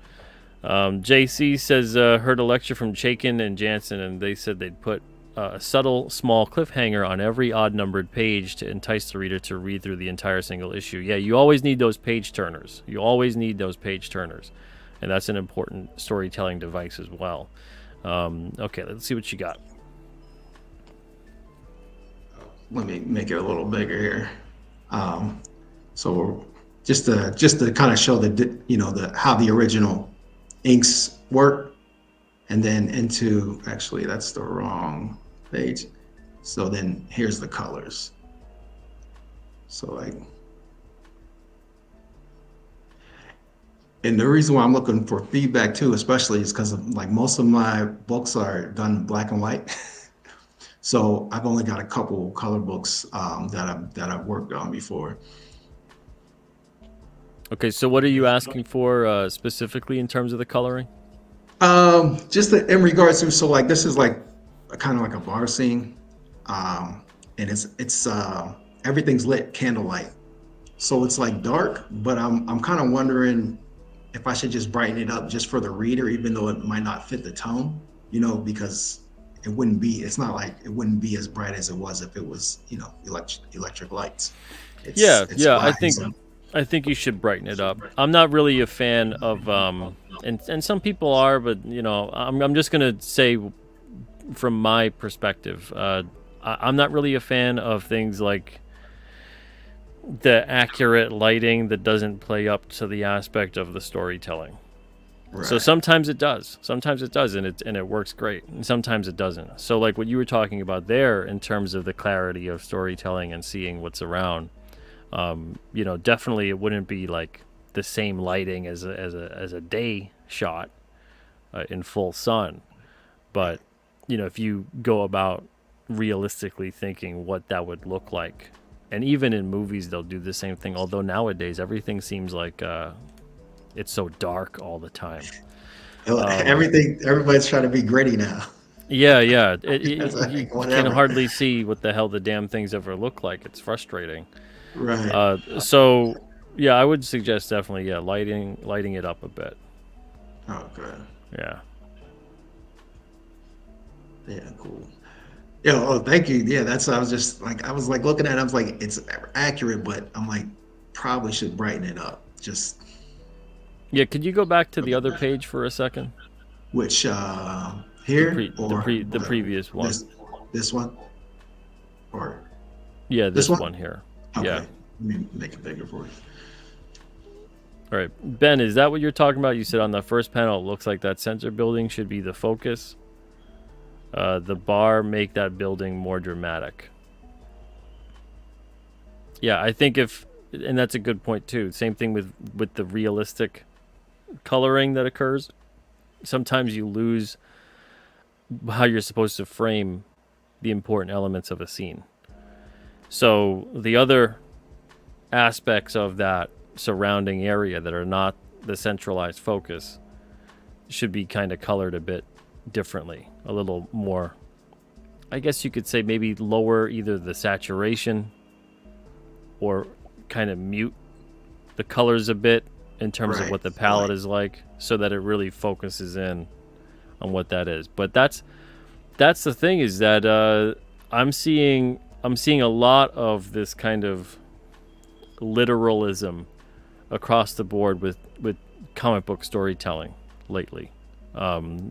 JC says, heard a lecture from Chaikin and Jansen, and they said they'd put a subtle, small cliffhanger on every odd-numbered page to entice the reader to read through the entire single issue. Yeah, you always need those page turners. You always need those page turners, and that's an important storytelling device as well. Okay, let's see what you got. Let me make it a little bigger here. So just to kind of show the how the original inks work, and then into actually that's the wrong page. So then here's the colors. So like, and the reason why I'm looking for feedback too, especially, is because like most of my books are done black and white. So I've only got a couple color books that I've worked on before. Okay, so what are you asking for specifically in terms of the coloring? Just in regards to, so like this is like kind of like a bar scene, um, and it's everything's lit candlelight. So it's like dark, but I'm kind of wondering if I should just brighten it up just for the reader, even though it might not fit the tone, because it's not like it wouldn't be as bright as it was if it was, electric lights. Yeah, It's yeah. I fine. think So I think you should brighten it up. I'm not really a fan of and some people are, but I'm just gonna say from my perspective, I'm not really a fan of things like the accurate lighting that doesn't play up to the aspect of the storytelling. So right, sometimes it does. Sometimes it does, and it works great. And sometimes it doesn't. So like what you were talking about there, in terms of the clarity of storytelling and seeing what's around, definitely it wouldn't be like the same lighting as a day shot in full sun. But if you go about realistically thinking what that would look like, and even in movies they'll do the same thing. Although nowadays everything seems like it's so dark all the time. everybody's trying to be gritty now. Yeah, yeah. It's You like can whatever. hardly see what the hell the damn things ever look like. It's frustrating. Right. So yeah, I would suggest definitely lighting it up a bit. Okay. Yeah. Yeah. Cool. Yeah. Oh, thank you. Yeah. I was like looking at it. I was like, it's accurate, but I'm like, probably should brighten it up. Just Yeah, could you go back to the other page for a second? which The here pre the or pre the previous one. this this one or Yeah, this this one? one here. Okay. Yeah. Let me make it bigger for you. All right. Ben, is that what you're talking about? You said on the first panel it looks like that center building should be the focus. The bar make that building more dramatic. Yeah, I think and that's a good point too. Same thing with the realistic coloring that occurs. Sometimes you lose how you're supposed to frame the important elements of a scene. So the other aspects of that surrounding area that are not the centralized focus should be kind of colored a bit differently, a little more. I guess you could say maybe lower either the saturation or kind of mute the colors a bit in terms of Right. what the palette Like is like, so that it really focuses in on what that is. But that's the thing, is that I'm seeing a lot of this kind of literalism across the board with comic book storytelling lately.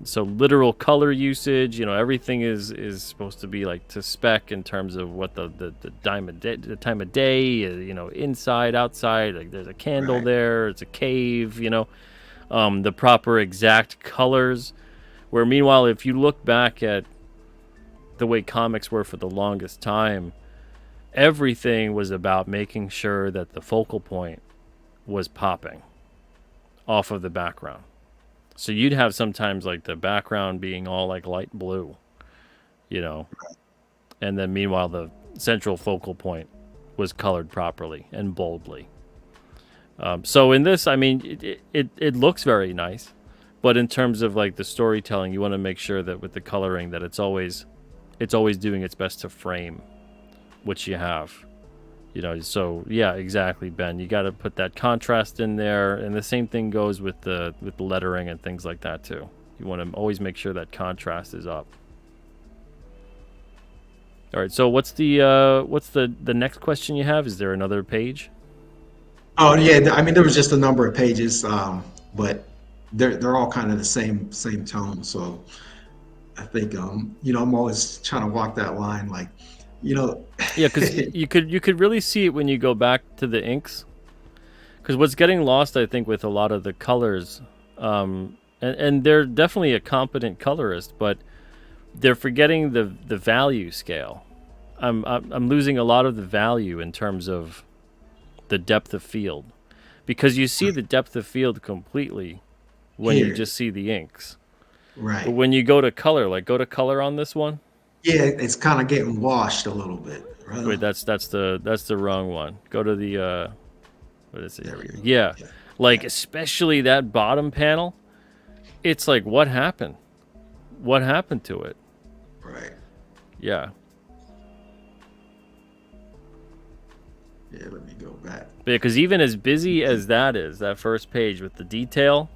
So literal color usage, everything is supposed to be like to spec in terms of what the time of day, inside, outside. Like there's a candle right. there, it's a cave, the proper exact colors. Where meanwhile, if you look back at the way comics were for the longest time, everything was about making sure that the focal point was popping off of the background. So you'd have sometimes like the background being all like light blue, you know, and then meanwhile the central focal point was colored properly and boldly. So in this, I mean, it looks very nice, but in terms of like the storytelling, you want to make sure that with the coloring that it's always doing its best to frame what you have. So yeah, exactly, Ben. You got to put that contrast in there, and the same thing goes with the lettering and things like that too. You want to always make sure that contrast is up. All right. So what's the next question you have? Is there another page? Oh yeah. I mean, there was just a number of pages, but they're all kind of the same tone. So I think I'm always trying to walk that line, like, you know, Yeah, because you could really see it when you go back to the inks. Because what's getting lost, I think, with a lot of the colors, and they're definitely a competent colorist, but they're forgetting the value scale. I'm losing a lot of the value in terms of the depth of field, because you see the depth of field completely when you here, just see the inks. But right. when you go to color on this one. Yeah, it's kind of getting washed a little bit, right? Wait, that's the wrong one. Go to the what is it There we here? go. Yeah, Yeah, like yeah, especially that bottom panel. It's like, what happened? What happened to it? right. Yeah. Yeah, let me go back. Because even as busy as that is, that first page with the detail,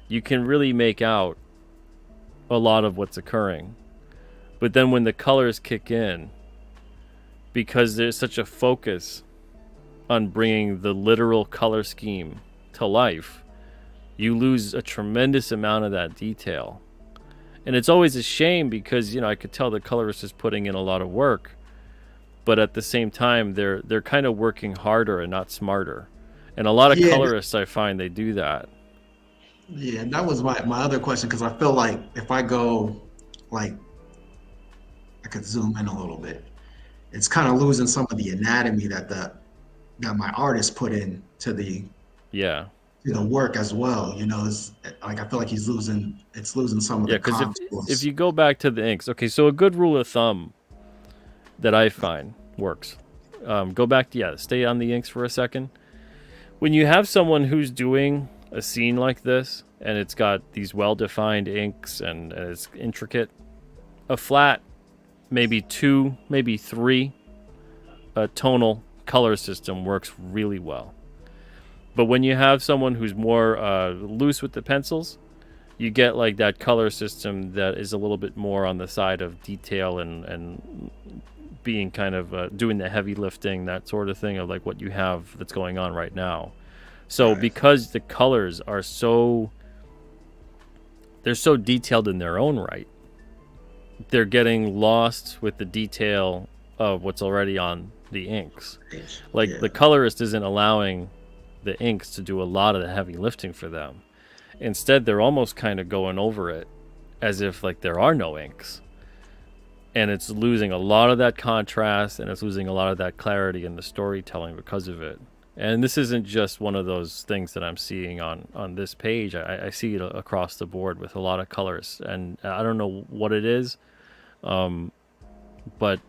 you can really make out a lot of what's occurring. But then when the colors kick in, because there's such a focus on bringing the literal color scheme to life, you lose a tremendous amount of that detail. And it's always a shame because, I could tell the colorist is putting in a lot of work, but at the same time, they're kind of working harder and not smarter. And a lot of Yeah, colorists, I find, they do that. yeah, and that was my other question because I feel like if I go, like, I could zoom in a little bit. It's kind of losing some of the anatomy that my artist put in Yeah. to the work as well. It's like I feel like it's losing some of Yeah, the because if contours. you go back to the inks, okay, so a good rule of thumb that I find works. Go back to, stay on the inks for a second. When you have someone who's doing a scene like this and it's got these well-defined inks and it's intricate, a flat, maybe two, maybe three, tonal color system works really well. But when you have someone who's more loose with the pencils, you get like that color system that is a little bit more on the side of detail and being kind of doing the heavy lifting, that sort of thing of like what you have that's going on right now. So Right. because the colors are they're so detailed in their own right, they're getting lost with the detail of what's already on the inks. Like Yeah. the colorist isn't allowing the inks to do a lot of the heavy lifting for them. Instead, they're almost kind of going over it as if like there are no inks. And it's losing a lot of that contrast and it's losing a lot of that clarity in the storytelling because of it. And this isn't just one of those things that I'm seeing on this page. I see it across the board with a lot of colors, and I don't know what it is, but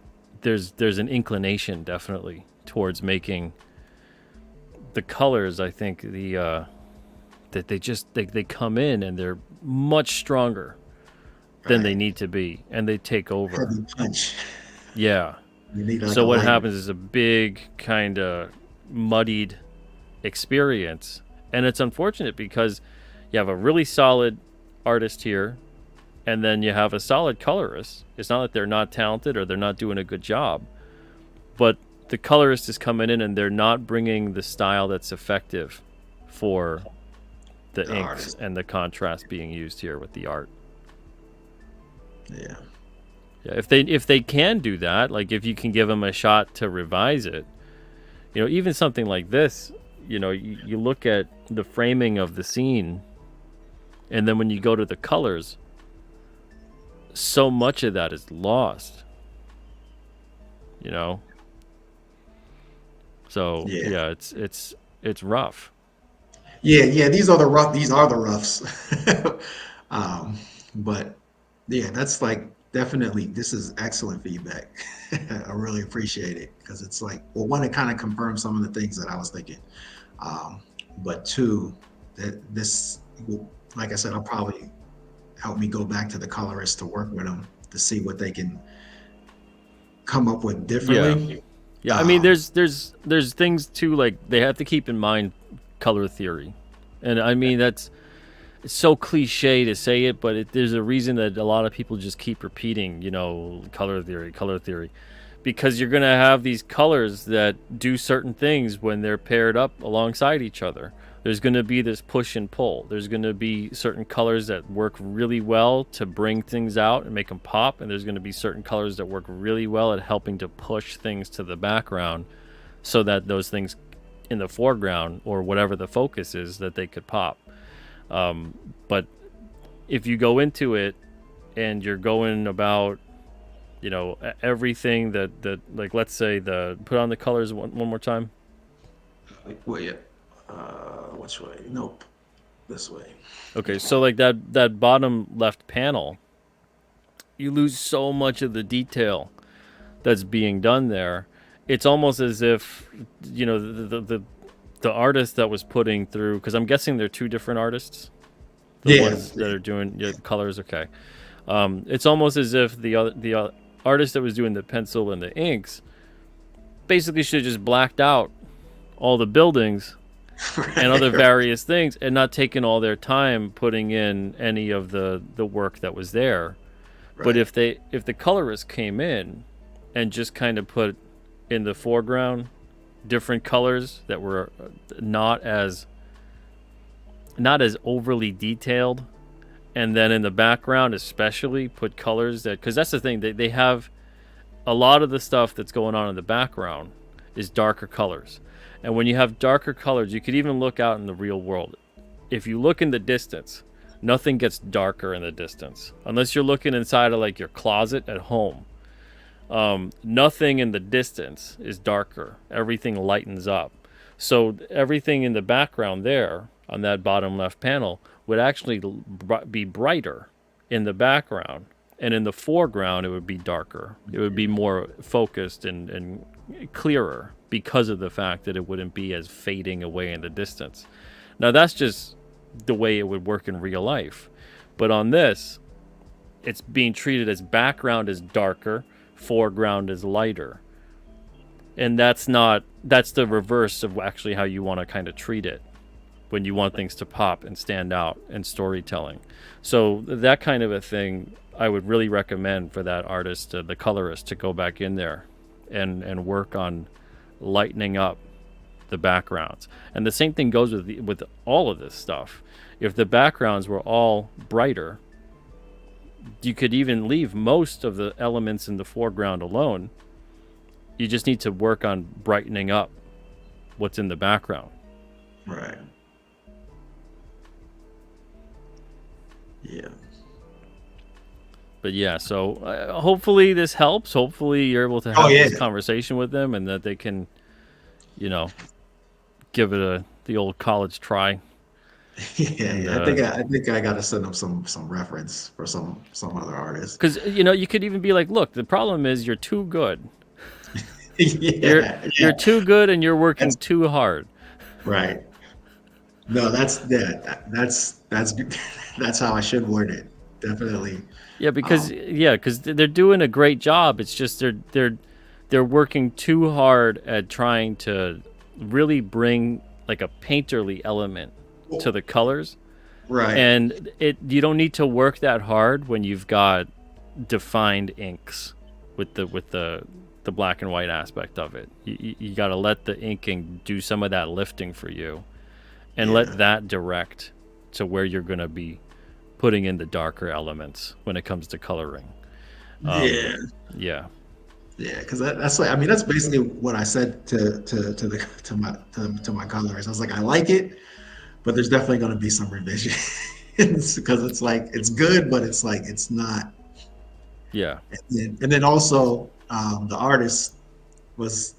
there's an inclination definitely towards making the colors. I think that they come in and they're much stronger than they Right. need to be, and they take over. Heavy punch. Yeah. You need like So a what light. happens is a big kind of muddied experience, and it's unfortunate because you have a really solid artist here, and then you have a solid colorist. It's not that they're not talented or they're not doing a good job, but the colorist is coming in and they're not bringing the style that's effective for the The inks artist. and the contrast being used here with the art. Yeah. Yeah, if they can do that, like if you can give them a shot to revise it, even something like this, you look at the framing of the scene, and then when you go to the colors, so much of that is lost. You know, so Yeah. yeah, it's rough. Yeah, yeah, these are the roughs. um, but yeah, that's like definitely this is excellent feedback. I really appreciate it because it's like, well, one, it kind of confirms some of the things that I was thinking. Um, but two, that this will, like I said, I'll probably help me go back to the colorist to work with them to see what they can come up with Yeah, differently. yeah. I mean, Um, there's things too, like they have to keep in mind color theory, and I mean that's it's so cliche to say it, but there's a reason that a lot of people just keep repeating, color theory, because you're going to have these colors that do certain things when they're paired up alongside each other. There's going to be this push and pull. There's going to be certain colors that work really well to bring things out and make them pop, and there's going to be certain colors that work really well at helping to push things to the background so that those things in the foreground or whatever the focus is that they could pop. But if you go into it and you're going about, everything that like, let's say put on the colors one more time. wait, which way? Nope, this way. Okay, so like that bottom left panel, you lose so much of the detail that's being done there. It's almost as if, the artist that was putting through, because I'm guessing they're two different artists, the Yeah, ones that are doing colors. Okay, it's almost as if the artist that was doing the pencil and the inks basically should have just blacked out all the buildings and other Right. various things, and not taken all their time putting in any of the work that was there. But Right. if the colorist came in and just kind of put in the foreground different colors that were not as not as overly detailed, and then in the background especially put colors that, because that's the thing, they have a lot of the stuff that's going on in the background is darker colors. And when you have darker colors, you could even look out in the real world. If you look in the distance, nothing gets darker in the distance unless you're looking inside of like your closet at home. Nothing in the distance is darker. Everything lightens up. So everything in the background there on that bottom left panel would actually be brighter in the background, and in the foreground it would be darker. It would be more focused and clearer because of the fact that it wouldn't be as fading away in the distance. Now that's just the way it would work in real life, but on this, it's being treated as background is darker, foreground is lighter, and that's the reverse of actually how you want to kind of treat it when you want things to pop and stand out in storytelling. So that kind of a thing I would really recommend for that artist, the colorist, to go back in there and work on lightening up the backgrounds. And the same thing goes with all of this stuff. If the backgrounds were all brighter, you could even leave most of the elements in the foreground alone. You just need to work on brightening up what's in the background. Right. Yeah. But yeah, so hopefully this helps. Hopefully you're able to Oh have yeah. this conversation with them, and that they can, you know, give it the old college try. Yeah. And Yeah. I think I got to send them some reference for some other artists. because you could even be like, look, the problem is you're too good. Yeah. You're too good, and you're working That's too hard. right. No, that's that's how I should word it. Definitely. Yeah, because Um, they're doing a great job. It's just they're working too hard at trying to really bring like a painterly element to the colors, right. and you don't need to work that hard when you've got defined inks with the black and white aspect of it. You got to let the inking do some of that lifting for you, and let Yeah. that direct to where you're going to be putting in the darker elements when it comes to coloring. Yeah. Yeah. Yeah, because that's like, I mean, that's basically what I said to my colorist. I was like, I like it, but there's definitely going to be some revisions because it's like it's good, but it's like it's not. Yeah. And then also the artist was,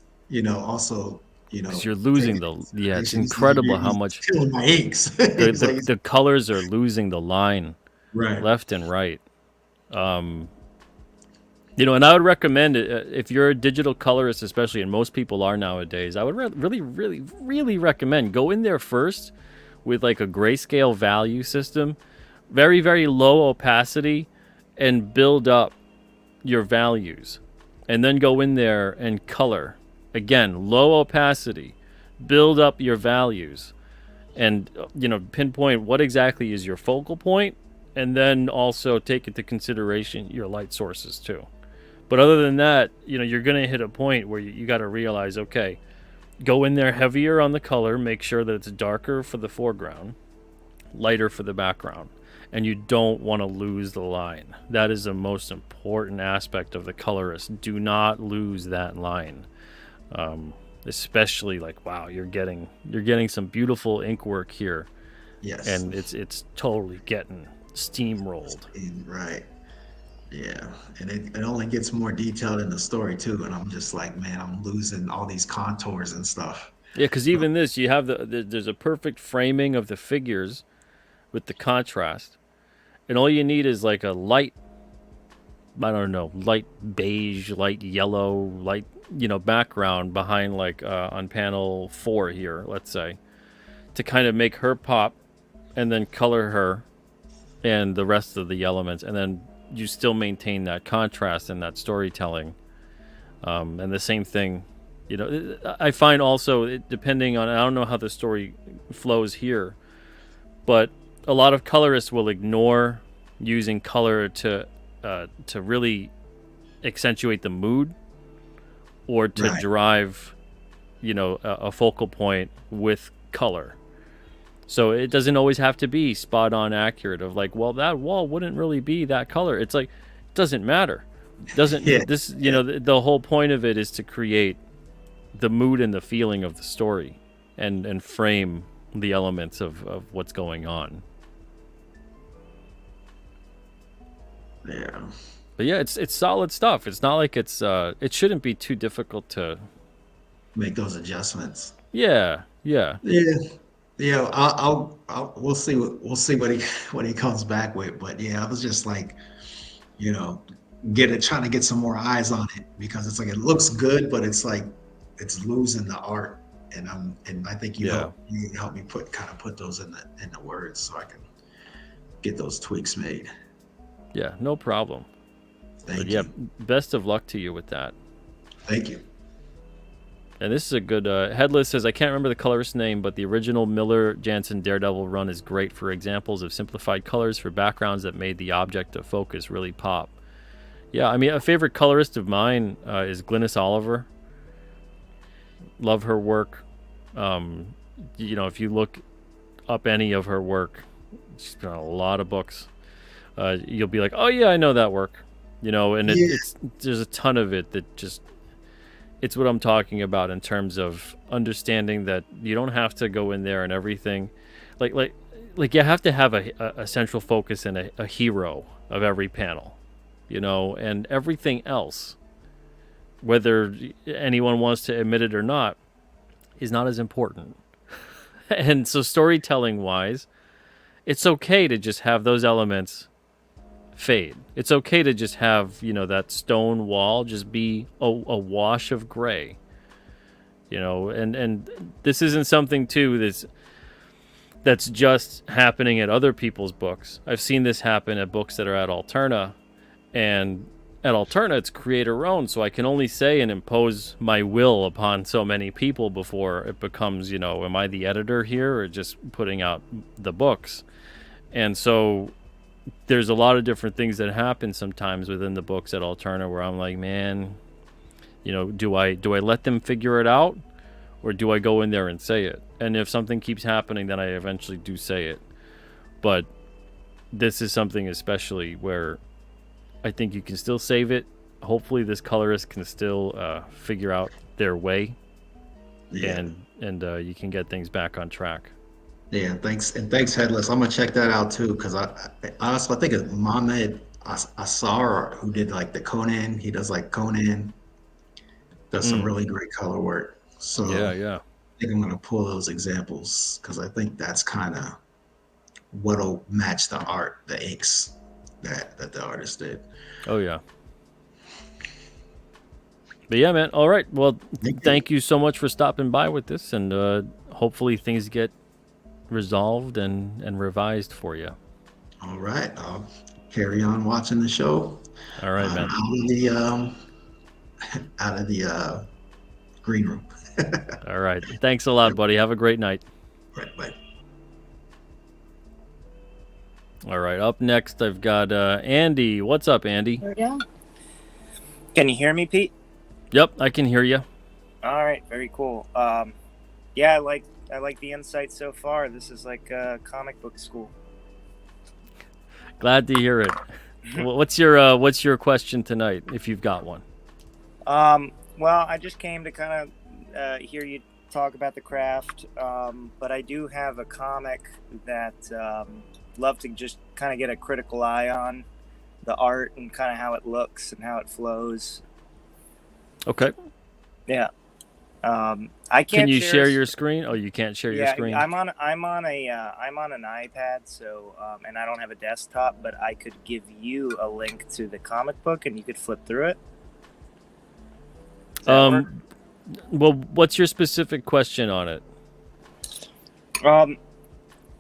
also, Because you're losing taking it's consideration. incredible how He's much killing my inks. the, He's the like, the colors are losing the line right. left and right. Um, and I would recommend it if you're a digital colorist, especially, and most people are nowadays. I would really, really, really recommend go in there first with like a grayscale value system, very, very low opacity, and build up your values, and then go in there and color again, low opacity, build up your values, and pinpoint what exactly is your focal point, and then also take into consideration your light sources too. But other than that, you're gonna hit a point where you got to realize, okay, go in there heavier on the color, make sure that it's darker for the foreground, lighter for the background, and you don't want to lose the line. That is the most important aspect of the colorist. Do not lose that line. Especially like, wow, you're getting some beautiful ink work here, Yes. and it's totally getting steamrolled. Right. Yeah, and it only gets more detailed in the story too, and I'm just like, man, I'm losing all these contours and stuff. Yeah, because even this, you have there's a perfect framing of the figures with the contrast, and all you need is like a light, I don't know, light beige, light yellow, light background behind, like on panel 4 here, let's say, to kind of make her pop, and then color her and the rest of the elements, and then you still maintain that contrast and that storytelling. And the same thing You know, I find also, depending on, I don't know how the story flows here, but a lot of colorists will ignore using color to really accentuate the mood or to Right. drive, a focal point with color. So it doesn't always have to be spot on accurate of like, well, that wall wouldn't really be that color. It's like, it doesn't matter. Yeah. Doesn't this, Yeah. the whole point of it is to create the mood and the feeling of the story and frame the elements of what's going on. Yeah. But yeah, it's solid stuff. It's not like it shouldn't be too difficult to. Make those adjustments. Yeah, yeah, Yeah. Yeah. We'll see what he comes back with. But yeah, I was just like, you know, trying to get some more eyes on it because it's like it looks good, but it's like it's losing the art. And I think yeah, you help me put those in the words so I can get those tweaks made. yeah. No problem. But Thank yeah, you. best of luck to you with that. Thank you. And this is a good. Headless says, I can't remember the colorist's name, but the original Miller Jansen Daredevil run is great for examples of simplified colors for backgrounds that made the object of focus really pop. Yeah, I mean, a favorite colorist of mine is Glynis Oliver. Love her work. If you look up any of her work, she's got a lot of books. You'll be like, oh yeah, I know that work. And Yeah. it's there's a ton of it that just it's what I'm talking about in terms of understanding that you don't have to go in there and everything, like like like you have to have a central focus and a hero of every panel, and everything else, whether anyone wants to admit it or not, is not as important. And so storytelling wise, it's okay to just have those elements fade. It's okay to just have, that stone wall just be a wash of gray. And this isn't something too that's just happening at other people's books. I've seen this happen at books that are at Alterna, and at Alterna it's creator owned, so I can only say and impose my will upon so many people before it becomes, am I the editor here or just putting out the books? And so there's a lot of different things that happen sometimes within the books at Alterna where I'm like, man, do I let them figure it out, or do I go in there and say it? And if something keeps happening, then I eventually do say it. But this is something especially where I think you can still save it. Hopefully, this colorist can still figure out their way, Yeah. and you can get things back on track. Yeah. Thanks, Headless. I'm gonna check that out too because I think it's Mohamed Asar who did like the Conan. He does like Conan. Does some Mm. really great color work. So Yeah, I yeah. think I'm gonna pull those examples because I think that's kind of what'll match the art, the inks that the artist did. Oh, yeah. But yeah, man. All right. Well, thank you so much for stopping by with this, and hopefully things get resolved and revised for you. All right, I'll carry on watching the show. All right, I'm man. out of the green room. All right. Thanks a lot, buddy. Have a great night. Right, bye. All right. Up next, I've got Andy. What's up, Andy? Yeah. Can you hear me, Pete? Yep, I can hear you. All right, very cool. Yeah, I like the insight so far. This is like comic book school. Glad to hear it. What's your question tonight, if you've got one? Well, I just came to kind of hear you talk about the craft, but I do have a comic that love to just kind of get a critical eye on the art and kind of how it looks and how it flows. Okay. Yeah. I can't. Can you share your screen? Oh, you can't share your screen. I'm on an iPad, so and I don't have a desktop, but I could give you a link to the comic book and you could flip through it. Well, what's your specific question on it?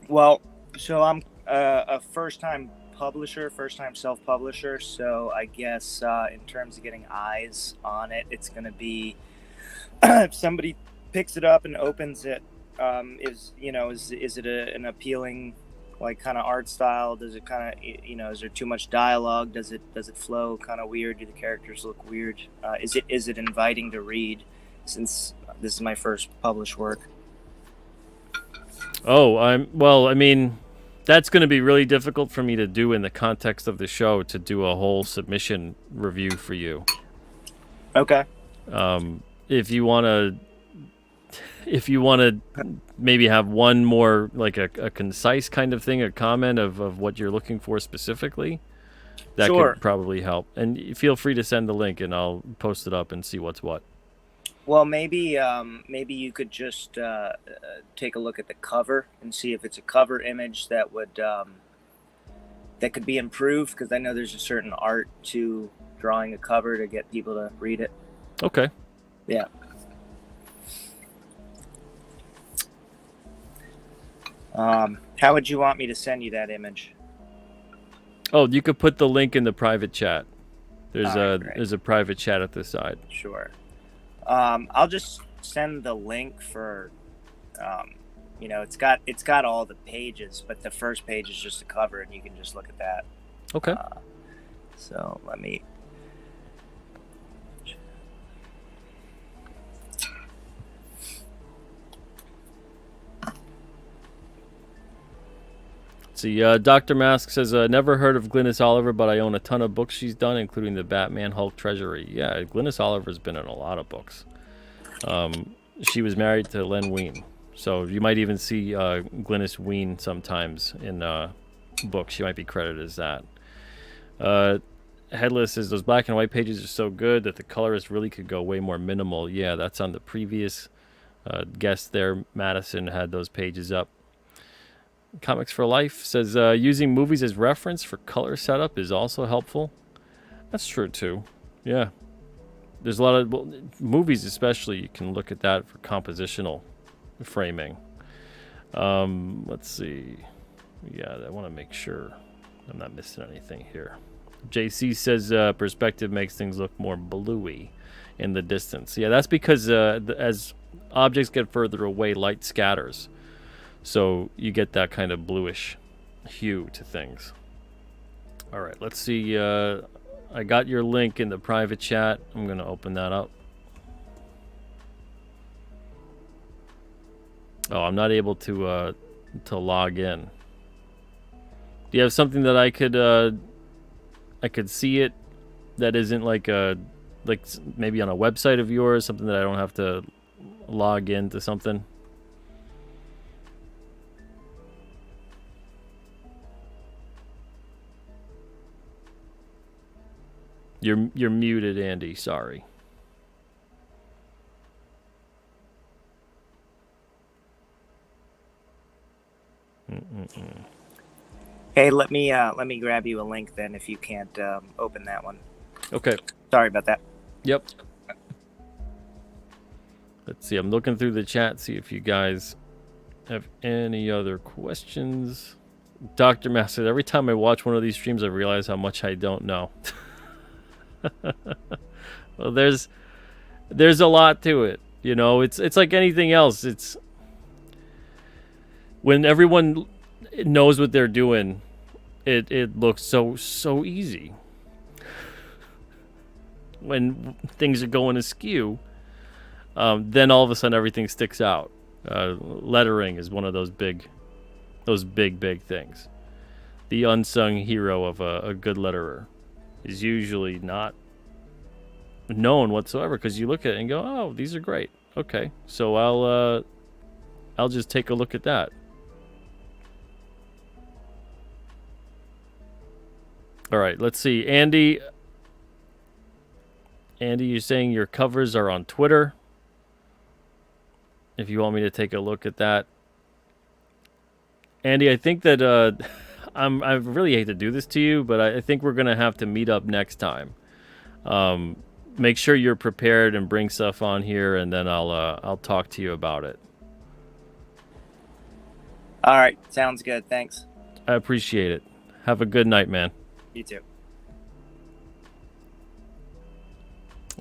Well, so I'm a first-time self-publisher, so I guess in terms of getting eyes on it, it's going to be if somebody picks it up and opens it, is it an appealing like kind of art style? Does it kind of is there too much dialogue? Does it flow kind of weird? Do the characters look weird? Is it inviting to read? Since this is my first published work. Oh, I mean, that's going to be really difficult for me to do in the context of the show, to do a whole submission review for you. Okay. If you want to maybe have one more like a concise kind of thing, a comment of what you're looking for specifically, that Sure. could probably help. And feel free to send the link and I'll post it up and see what's what. Well, maybe you could just take a look at the cover and see if it's a cover image that could be improved, because I know there's a certain art to drawing a cover to get people to read it. Okay. Yeah. How would you want me to send you that image? Oh, you could put the link in the private chat. Great. There's a private chat at the side. Sure. I'll just send the link for, it's got all the pages, but the first page is just a cover, and you can just look at that. Okay. So let me. See, Dr. Mask says, never heard of Glynis Oliver, but I own a ton of books she's done, including the Batman Hulk Treasury. Yeah, Glynis Oliver's been in a lot of books. She was married to Len Wein. So you might even see Glynis Wein sometimes in books. She might be credited as that. Headless says, those black and white pages are so good that the colorist really could go way more minimal. Yeah, that's on the previous guest there. Madison had those pages up. Comics for Life says, using movies as reference for color setup is also helpful. That's true too. Yeah. There's a lot of movies, especially, you can look at that for compositional framing. Let's see. Yeah, I want to make sure I'm not missing anything here. JC says, perspective makes things look more bluey in the distance. Yeah, that's because as objects get further away, light scatters. So you get that kind of bluish hue to things. All right, let's see. I got your link in the private chat. I'm going to open that up. Oh, I'm not able to log in. Do you have something that I could see it that isn't like maybe on a website of yours, something that I don't have to log into something? You're muted, Andy. Sorry. Hey, let me grab you a link then if you can't open that one. Okay. Sorry about that. Yep. Let's see. I'm looking through the chat, see if you guys have any other questions. Dr. Master, every time I watch one of these streams, I realize how much I don't know. Well, there's a lot to it. You know, it's like anything else. It's when everyone knows what they're doing, it looks so easy. When things are going askew, then all of a sudden everything sticks out. Lettering is one of those big things. The unsung hero of a good letterer is usually not known whatsoever, because you look at it and go, oh, these are great. Okay, so I'll just take a look at that. All right, let's see. Andy, you're saying your covers are on Twitter. If you want me to take a look at that. Andy, I think that I really hate to do this to you, but I think we're going to have to meet up next time. Make sure you're prepared and bring stuff on here, and then I'll talk to you about it. All right, sounds good. Thanks. I appreciate it. Have a good night, man. You too.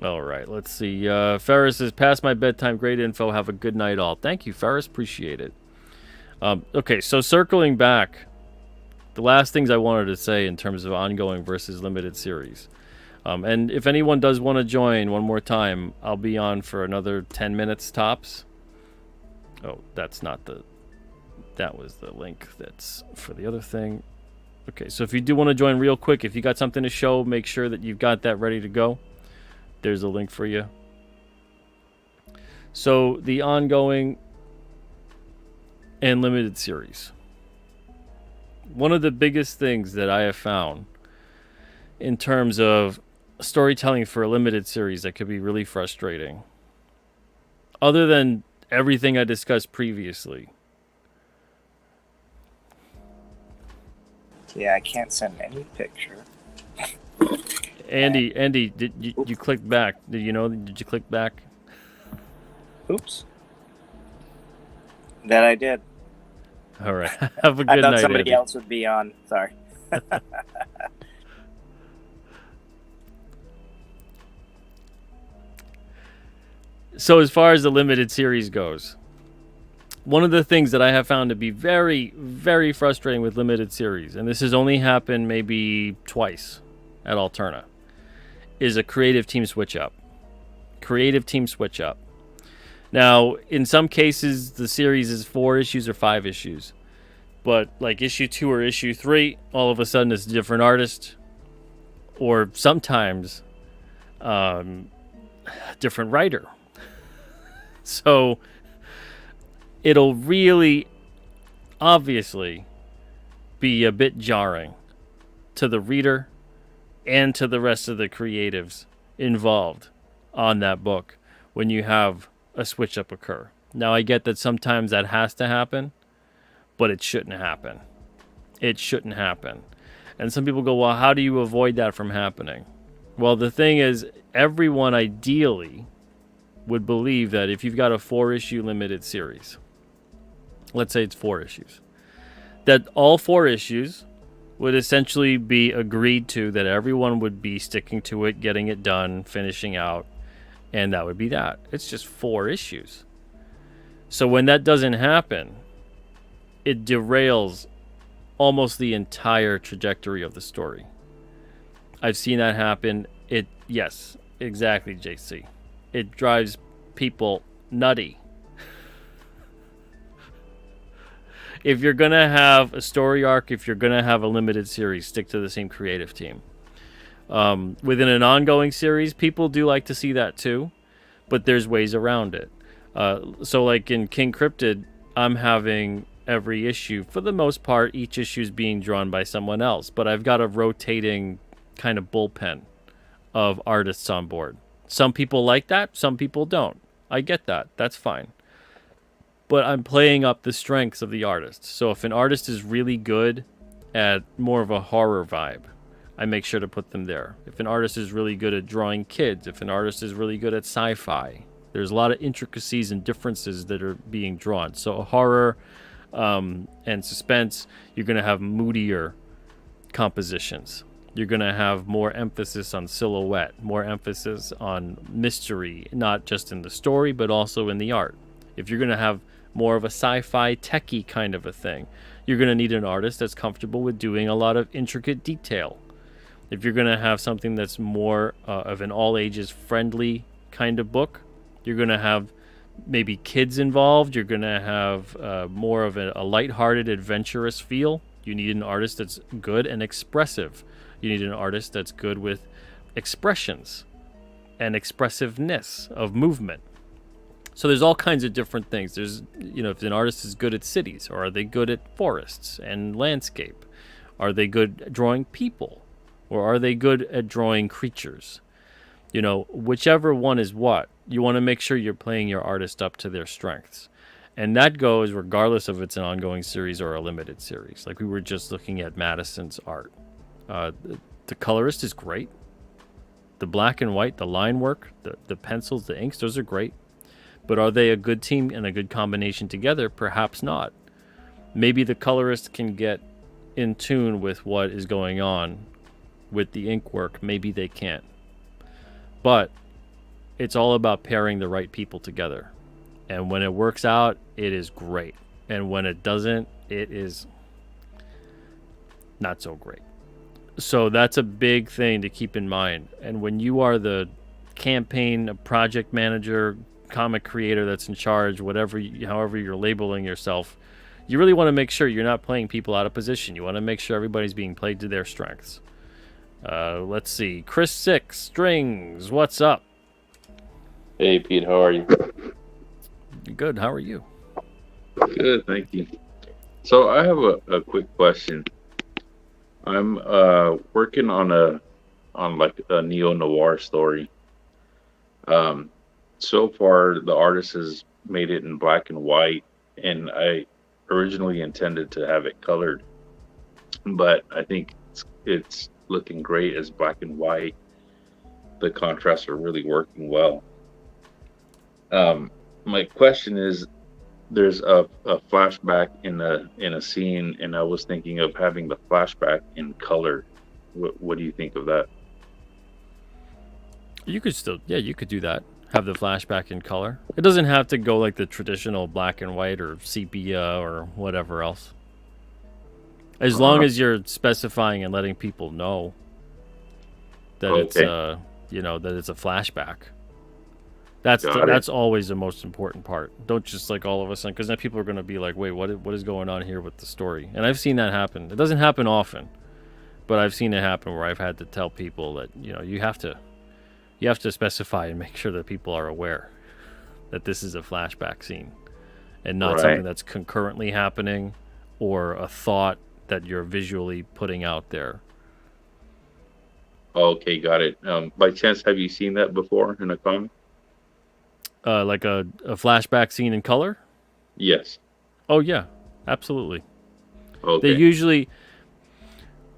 All right, let's see. Ferris says, past my bedtime, great info. Have a good night, all. Thank you, Ferris. Appreciate it. Okay, so circling back, the last things I wanted to say in terms of ongoing versus limited series. And if anyone does want to join one more time, I'll be on for another 10 minutes tops. Oh, that's not the... That was the link that's for the other thing. Okay, so if you do want to join real quick, if you got something to show, make sure that you've got that ready to go. There's a link for you. So the ongoing and limited series. One of the biggest things that I have found in terms of storytelling for a limited series that could be really frustrating, other than everything I discussed previously. Yeah, I can't send any picture. Andy, did you click back? Did you click back? Oops. That I did. All right. Have a I good thought night, somebody Andy. else would be on. Sorry. So as far as the limited series goes, one of the things that I have found to be very, very frustrating with limited series, and this has only happened maybe twice at Alterna, is a creative team switch up. Creative team switch up. Now, in some cases, the series is 4 issues or 5 issues. But like issue 2 or issue 3, all of a sudden it's a different artist. Or sometimes different writer. So it'll really obviously be a bit jarring to the reader and to the rest of the creatives involved on that book when you have a switch up occur. Now, I get that sometimes that has to happen, but it shouldn't happen. It shouldn't happen. And some people go, well, how do you avoid that from happening? Well, the thing is, everyone ideally would believe that if you've got a 4-issue limited series, let's say it's 4 issues, that all 4 issues would essentially be agreed to, that everyone would be sticking to it, getting it done, finishing out, and that would be that. It's just 4 issues. So when that doesn't happen, it derails almost the entire trajectory of the story. I've seen that happen. Yes, exactly, JC. It drives people nutty. If you're going to have a story arc, if you're going to have a limited series, stick to the same creative team. Within an ongoing series, people do like to see that too, but there's ways around it. So like in King Cryptid, I'm having every issue, for the most part, each issue is being drawn by someone else, but I've got a rotating kind of bullpen of artists on board. Some people like that, some people don't. I get that. That's fine. But I'm playing up the strengths of the artist. So if an artist is really good at more of a horror vibe, I make sure to put them there. If an artist is really good at drawing kids, if an artist is really good at sci-fi, there's a lot of intricacies and differences that are being drawn. So horror and suspense, you're going to have moodier compositions. You're going to have more emphasis on silhouette, more emphasis on mystery, not just in the story, but also in the art. If you're going to have more of a sci-fi techie kind of a thing, you're going to need an artist that's comfortable with doing a lot of intricate detail. If you're going to have something that's more of an all-ages friendly kind of book, you're going to have maybe kids involved. You're going to have more of a lighthearted, adventurous feel. You need an artist that's good and expressive. You need an artist that's good with expressions and expressiveness of movement. So there's all kinds of different things. There's, if an artist is good at cities, or are they good at forests and landscape? Are they good at drawing people? Or are they good at drawing creatures? Whichever one is what, you want to make sure you're playing your artist up to their strengths. And that goes regardless of it's an ongoing series or a limited series. Like we were just looking at Madison's art. The colorist is great. The black and white, the line work, the pencils, the inks, those are great. But are they a good team and a good combination together? Perhaps not. Maybe the colorist can get in tune with what is going on with the ink work. Maybe they can't. But it's all about pairing the right people together. And when it works out, it is great. And when it doesn't, it is not so great. So that's a big thing to keep in mind. And when you are the campaign project manager, comic creator that's in charge, however you're labeling yourself, you really want to make sure you're not playing people out of position. You want to make sure everybody's being played to their strengths. Let's see. Chris Six Strings, what's up? Hey, Pete, how are you? Good. How are you? Good, thank you. So I have a quick question. I'm working on like a neo noir story. So far the artist has made it in black and white, and I originally intended to have it colored, but I think it's looking great as black and white. The contrasts are really working well. My question is, there's a flashback in a scene, and I was thinking of having the flashback in color. What do you think of that? You could still, yeah, you could do that. Have the flashback in color. It doesn't have to go like the traditional black and white or sepia or whatever else. As long as you're specifying and letting people know that it's that it's a flashback. That's always the most important part. Don't just like all of a sudden, because then people are going to be like, wait, what is going on here with the story? And I've seen that happen. It doesn't happen often, but I've seen it happen where I've had to tell people that you have to specify and make sure that people are aware that this is a flashback scene and not something that's concurrently happening or a thought that you're visually putting out there. Okay, got it. By chance, have you seen that before in a comic? Like a flashback scene in color? Yes. Oh yeah, absolutely. Okay.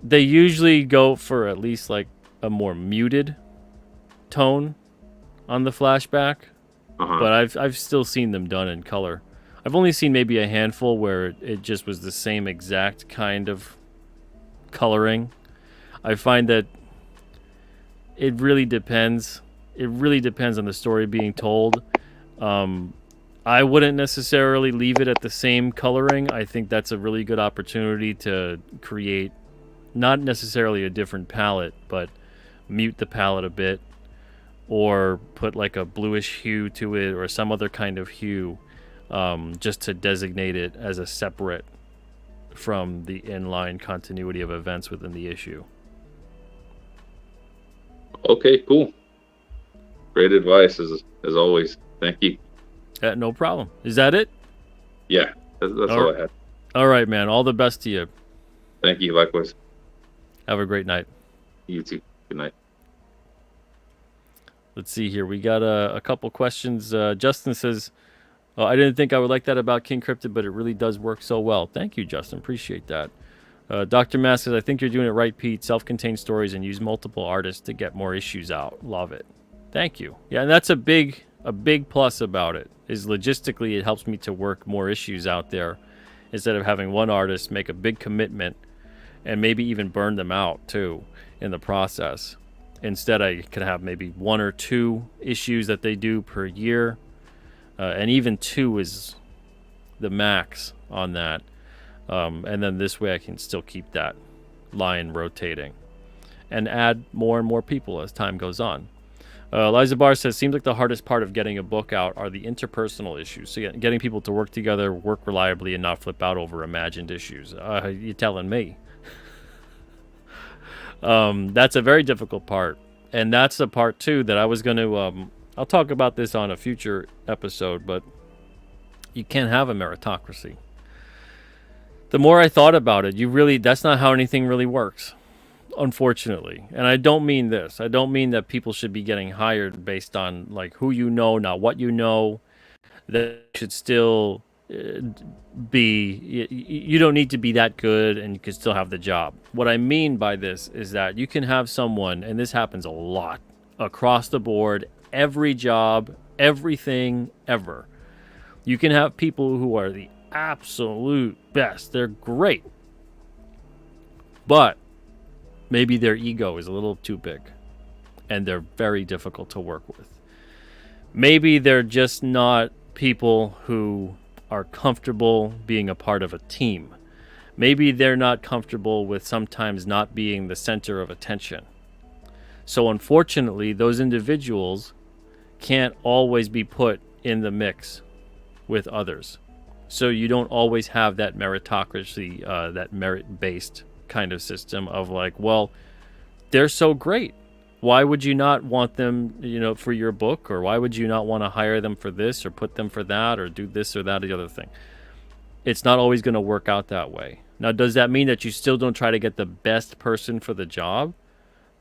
They usually go for at least like a more muted tone on the flashback, but I've still seen them done in color. I've only seen maybe a handful where it just was the same exact kind of coloring. I find that it really depends. It really depends on the story being told. I wouldn't necessarily leave it at the same coloring. I think that's a really good opportunity to create not necessarily a different palette, but mute the palette a bit, or put like a bluish hue to it or some other kind of hue, just to designate it as a separate from the inline continuity of events within the issue. Okay, cool. Great advice as always. Thank you. No problem. Is that it? Yeah, that's all I had. All right, man. All the best to you. Thank you. Likewise. Have a great night. You too. Good night. Let's see here. We got a couple questions. Justin says, "Oh, I didn't think I would like that about King Cryptid, but it really does work so well." Thank you, Justin. Appreciate that. Dr. Mass says, "I think you're doing it right, Pete. Self-contained stories and use multiple artists to get more issues out. Love it." Thank you. Yeah, and that's a big plus about it, is logistically it helps me to work more issues out there instead of having one artist make a big commitment and maybe even burn them out too in the process. Instead, I can have maybe 1 or 2 issues that they do per year, and even 2 is the max on that. And then this way I can still keep that line rotating and add more and more people as time goes on. Liza Barr says, "Seems like the hardest part of getting a book out are the interpersonal issues. So getting people to work together, work reliably, and not flip out over imagined issues." You're telling me. That's a very difficult part. And that's the part, too, that I was going to... I'll talk about this on a future episode, but you can't have a meritocracy. The more I thought about it, that's not how anything really works. Unfortunately. And I don't mean this. I don't mean that people should be getting hired based on like who you know, not what you know. That should still be, you don't need to be that good and you can still have the job. What I mean by this is that you can have someone, and this happens a lot across the board, every job, everything ever. You can have people who are the absolute best. They're great. But maybe their ego is a little too big and they're very difficult to work with. Maybe they're just not people who are comfortable being a part of a team. Maybe they're not comfortable with sometimes not being the center of attention. So unfortunately, those individuals can't always be put in the mix with others. So you don't always have that meritocracy, that merit-based kind of system of like, well, they're so great. Why would you not want them, for your book? Or why would you not want to hire them for this or put them for that or do this or that or the other thing? It's not always going to work out that way. Now, does that mean that you still don't try to get the best person for the job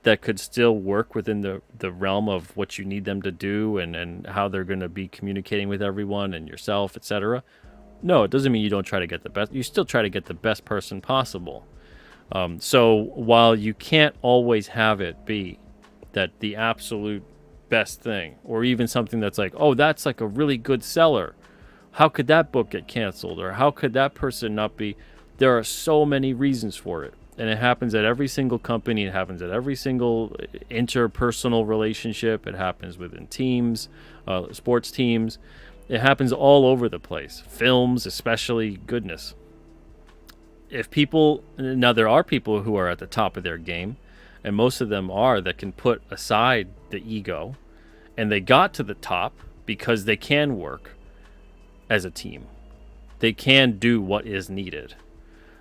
that could still work within the realm of what you need them to do and how they're going to be communicating with everyone and yourself, etc.? No, it doesn't mean you don't try to get the best. You still try to get the best person possible. So while you can't always have it be that the absolute best thing, or even something that's like, oh, that's like a really good seller, how could that book get canceled, or how could that person not be? There are so many reasons for it, and it happens at every single company. It happens at every single interpersonal relationship. It happens within teams, sports teams. It happens all over the place. Films, especially. Goodness. If people, now there are people who are at the top of their game, and most of them are, that can put aside the ego, and they got to the top because they can work as a team. They can do what is needed.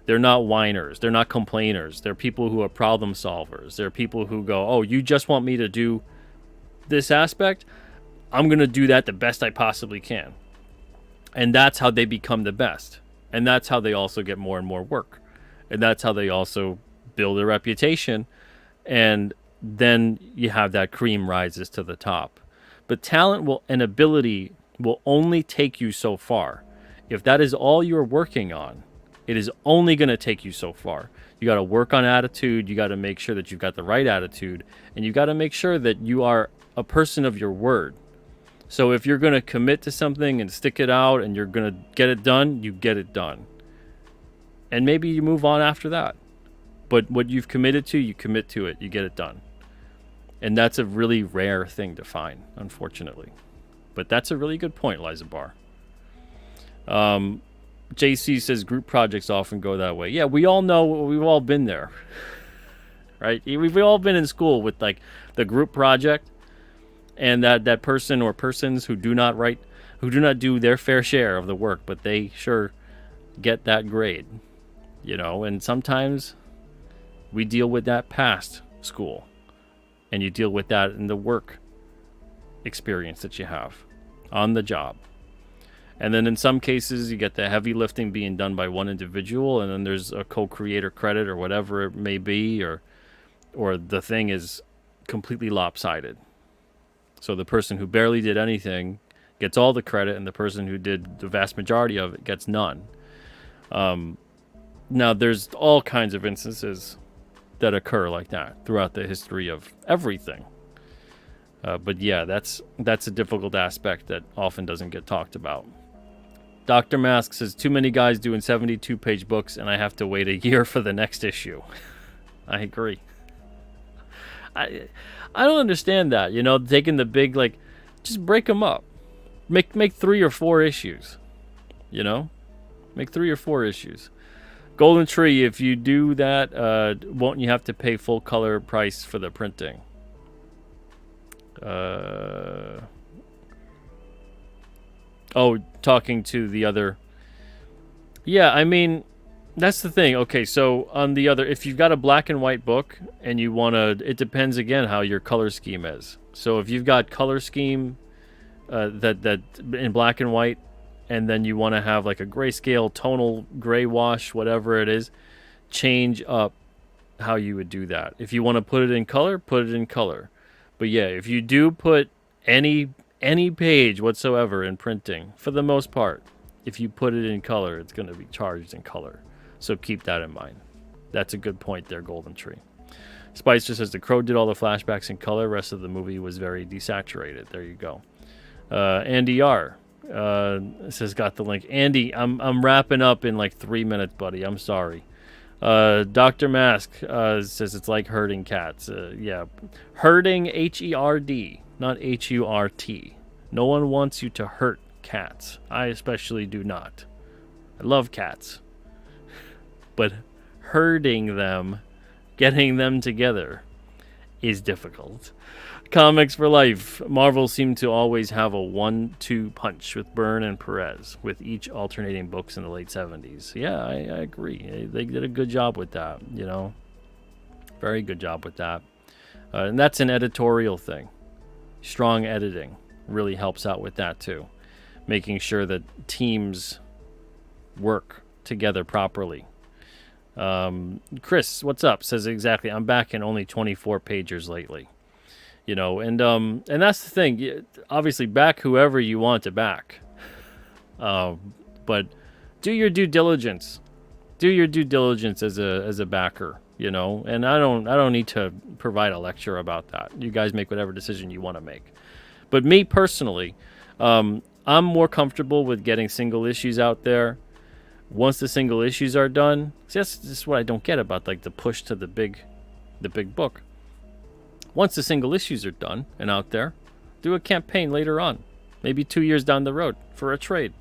They're not whiners. They're not complainers. They're people who are problem solvers. They're people who go, oh, you just want me to do this aspect? I'm going to do that the best I possibly can. And that's how they become the best. And that's how they also get more and more work. And that's how they also build a reputation. And then you have that cream rises to the top. But talent and ability will only take you so far. If that is all you're working on, it is only going to take you so far. You got to work on attitude. You got to make sure that you've got the right attitude. And you got to make sure that you are a person of your word. So if you're going to commit to something and stick it out and you're going to get it done, you get it done. And maybe you move on after that. But what you've committed to, you commit to it. You get it done. And that's a really rare thing to find, unfortunately. But that's a really good point, Liza Barr. JC says group projects often go that way. Yeah, we all know. We've all been there. Right? We've all been in school with like the group project. And that person or persons who do not do their fair share of the work, but they sure get that grade, and sometimes we deal with that past school, and you deal with that in the work experience that you have on the job. And then in some cases, you get the heavy lifting being done by one individual, and then there's a co-creator credit or whatever it may be, or the thing is completely lopsided. So the person who barely did anything gets all the credit, and the person who did the vast majority of it gets none. Now, there's all kinds of instances that occur like that throughout the history of everything. But yeah, that's a difficult aspect that often doesn't get talked about. Dr. Mask says, too many guys doing 72-page books, and I have to wait a year for the next issue. I agree. I don't understand that, taking the big, just break them up. Make 3 or 4 issues, Make 3 or 4 issues. Golden Tree, if you do that, won't you have to pay full color price for the printing? Talking to the other. Yeah, I mean, that's the thing. Okay, so on the other, if you've got a black and white book and you want to, it depends again how your color scheme is. So if you've got color scheme that in black and white, and then you want to have like a grayscale, tonal, gray wash, whatever it is, change up how you would do that. If you want to put it in color, put it in color. But yeah, if you do put any page whatsoever in printing, for the most part, if you put it in color, it's going to be charged in color. So keep that in mind. That's a good point there, Golden Tree. Spicer says the Crow did all the flashbacks in color. Rest of the movie was very desaturated. There you go. Andy R. Says got the link. Andy, I'm wrapping up in like 3 minutes, buddy. I'm sorry. Dr. Mask says it's like herding cats. Yeah, herding, Herd, not HURT. No one wants you to hurt cats. I especially do not. I love cats. But herding them, getting them together, is difficult. Comics for life. Marvel seemed to always have a 1-2 punch with Byrne and Perez, with each alternating books in the late 70s. Yeah, I agree. They did a good job with that, you know. Very good job with that. And that's an editorial thing. Strong editing really helps out with that too. Making sure that teams work together properly. Chris, what's up? Says exactly. I'm back in only 24 pagers lately. You know, and that's the thing. Obviously, back whoever you want to back. But do your due diligence. Do your due diligence as a backer. You know, and I don't need to provide a lecture about that. You guys make whatever decision you want to make. But me personally, I'm more comfortable with getting single issues out there. Once the single issues are done, see, this is what I don't get about like the push to the big book. Once the single issues are done and out there, do a campaign later on, maybe 2 years down the road for a trade.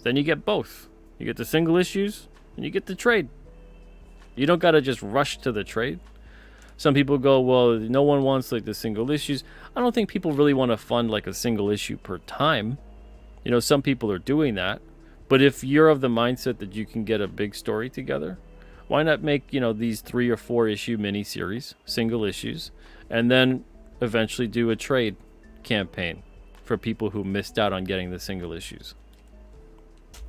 Then you get both. You get the single issues and you get the trade. You don't got to just rush to the trade. Some people go, well, no one wants like the single issues. I don't think people really want to fund like a single issue per time. You know, some people are doing that. But if you're of the mindset that you can get a big story together, why not make, you know, these 3 or 4 issue miniseries, single issues, and then eventually do a trade campaign for people who missed out on getting the single issues?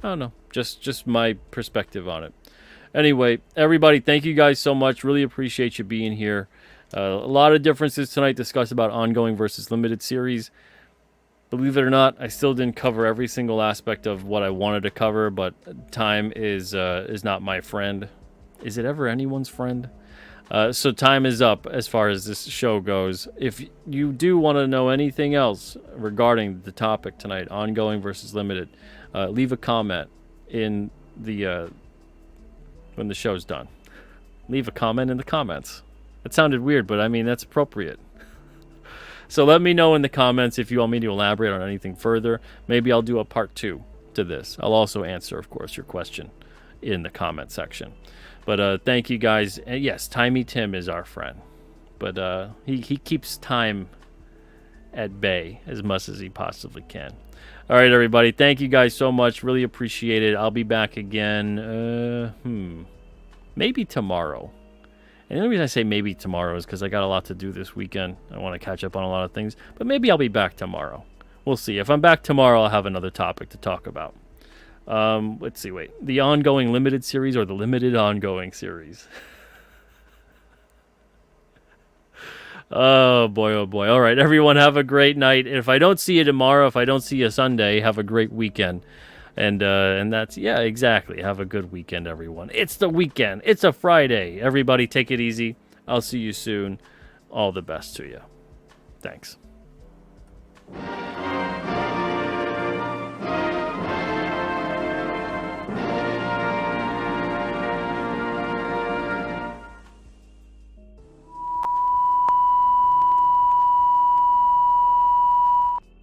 I don't know. Just my perspective on it. Anyway, everybody, thank you guys so much. Really appreciate you being here. A lot of differences tonight discussed about ongoing versus limited series. Believe it or not, I still didn't cover every single aspect of what I wanted to cover, but time is not my friend. Is it ever anyone's friend? So time is up as far as this show goes. If you do want to know anything else regarding the topic tonight, ongoing versus limited, leave a comment in the when the show's done. Leave a comment in the comments. It sounded weird, but I mean, that's appropriate. So let me know in the comments if you want me to elaborate on anything further. Maybe I'll do a part 2 to this. I'll also answer, of course, your question in the comment section. But thank you guys. And yes, Timey Tim is our friend. But he keeps time at bay as much as he possibly can. All right, everybody. Thank you guys so much. Really appreciate it. I'll be back again. Maybe tomorrow. And the only reason I say maybe tomorrow is because I got a lot to do this weekend. I want to catch up on a lot of things. But maybe I'll be back tomorrow. We'll see. If I'm back tomorrow, I'll have another topic to talk about. Let's see. Wait. The ongoing limited series or the limited ongoing series? Oh, boy, oh, boy. All right, everyone, have a great night. If I don't see you tomorrow, if I don't see you Sunday, have a great weekend. And that's, yeah, exactly. Have a good weekend, everyone. It's the weekend. It's a Friday. Everybody take it easy. I'll see you soon. All the best to you. Thanks.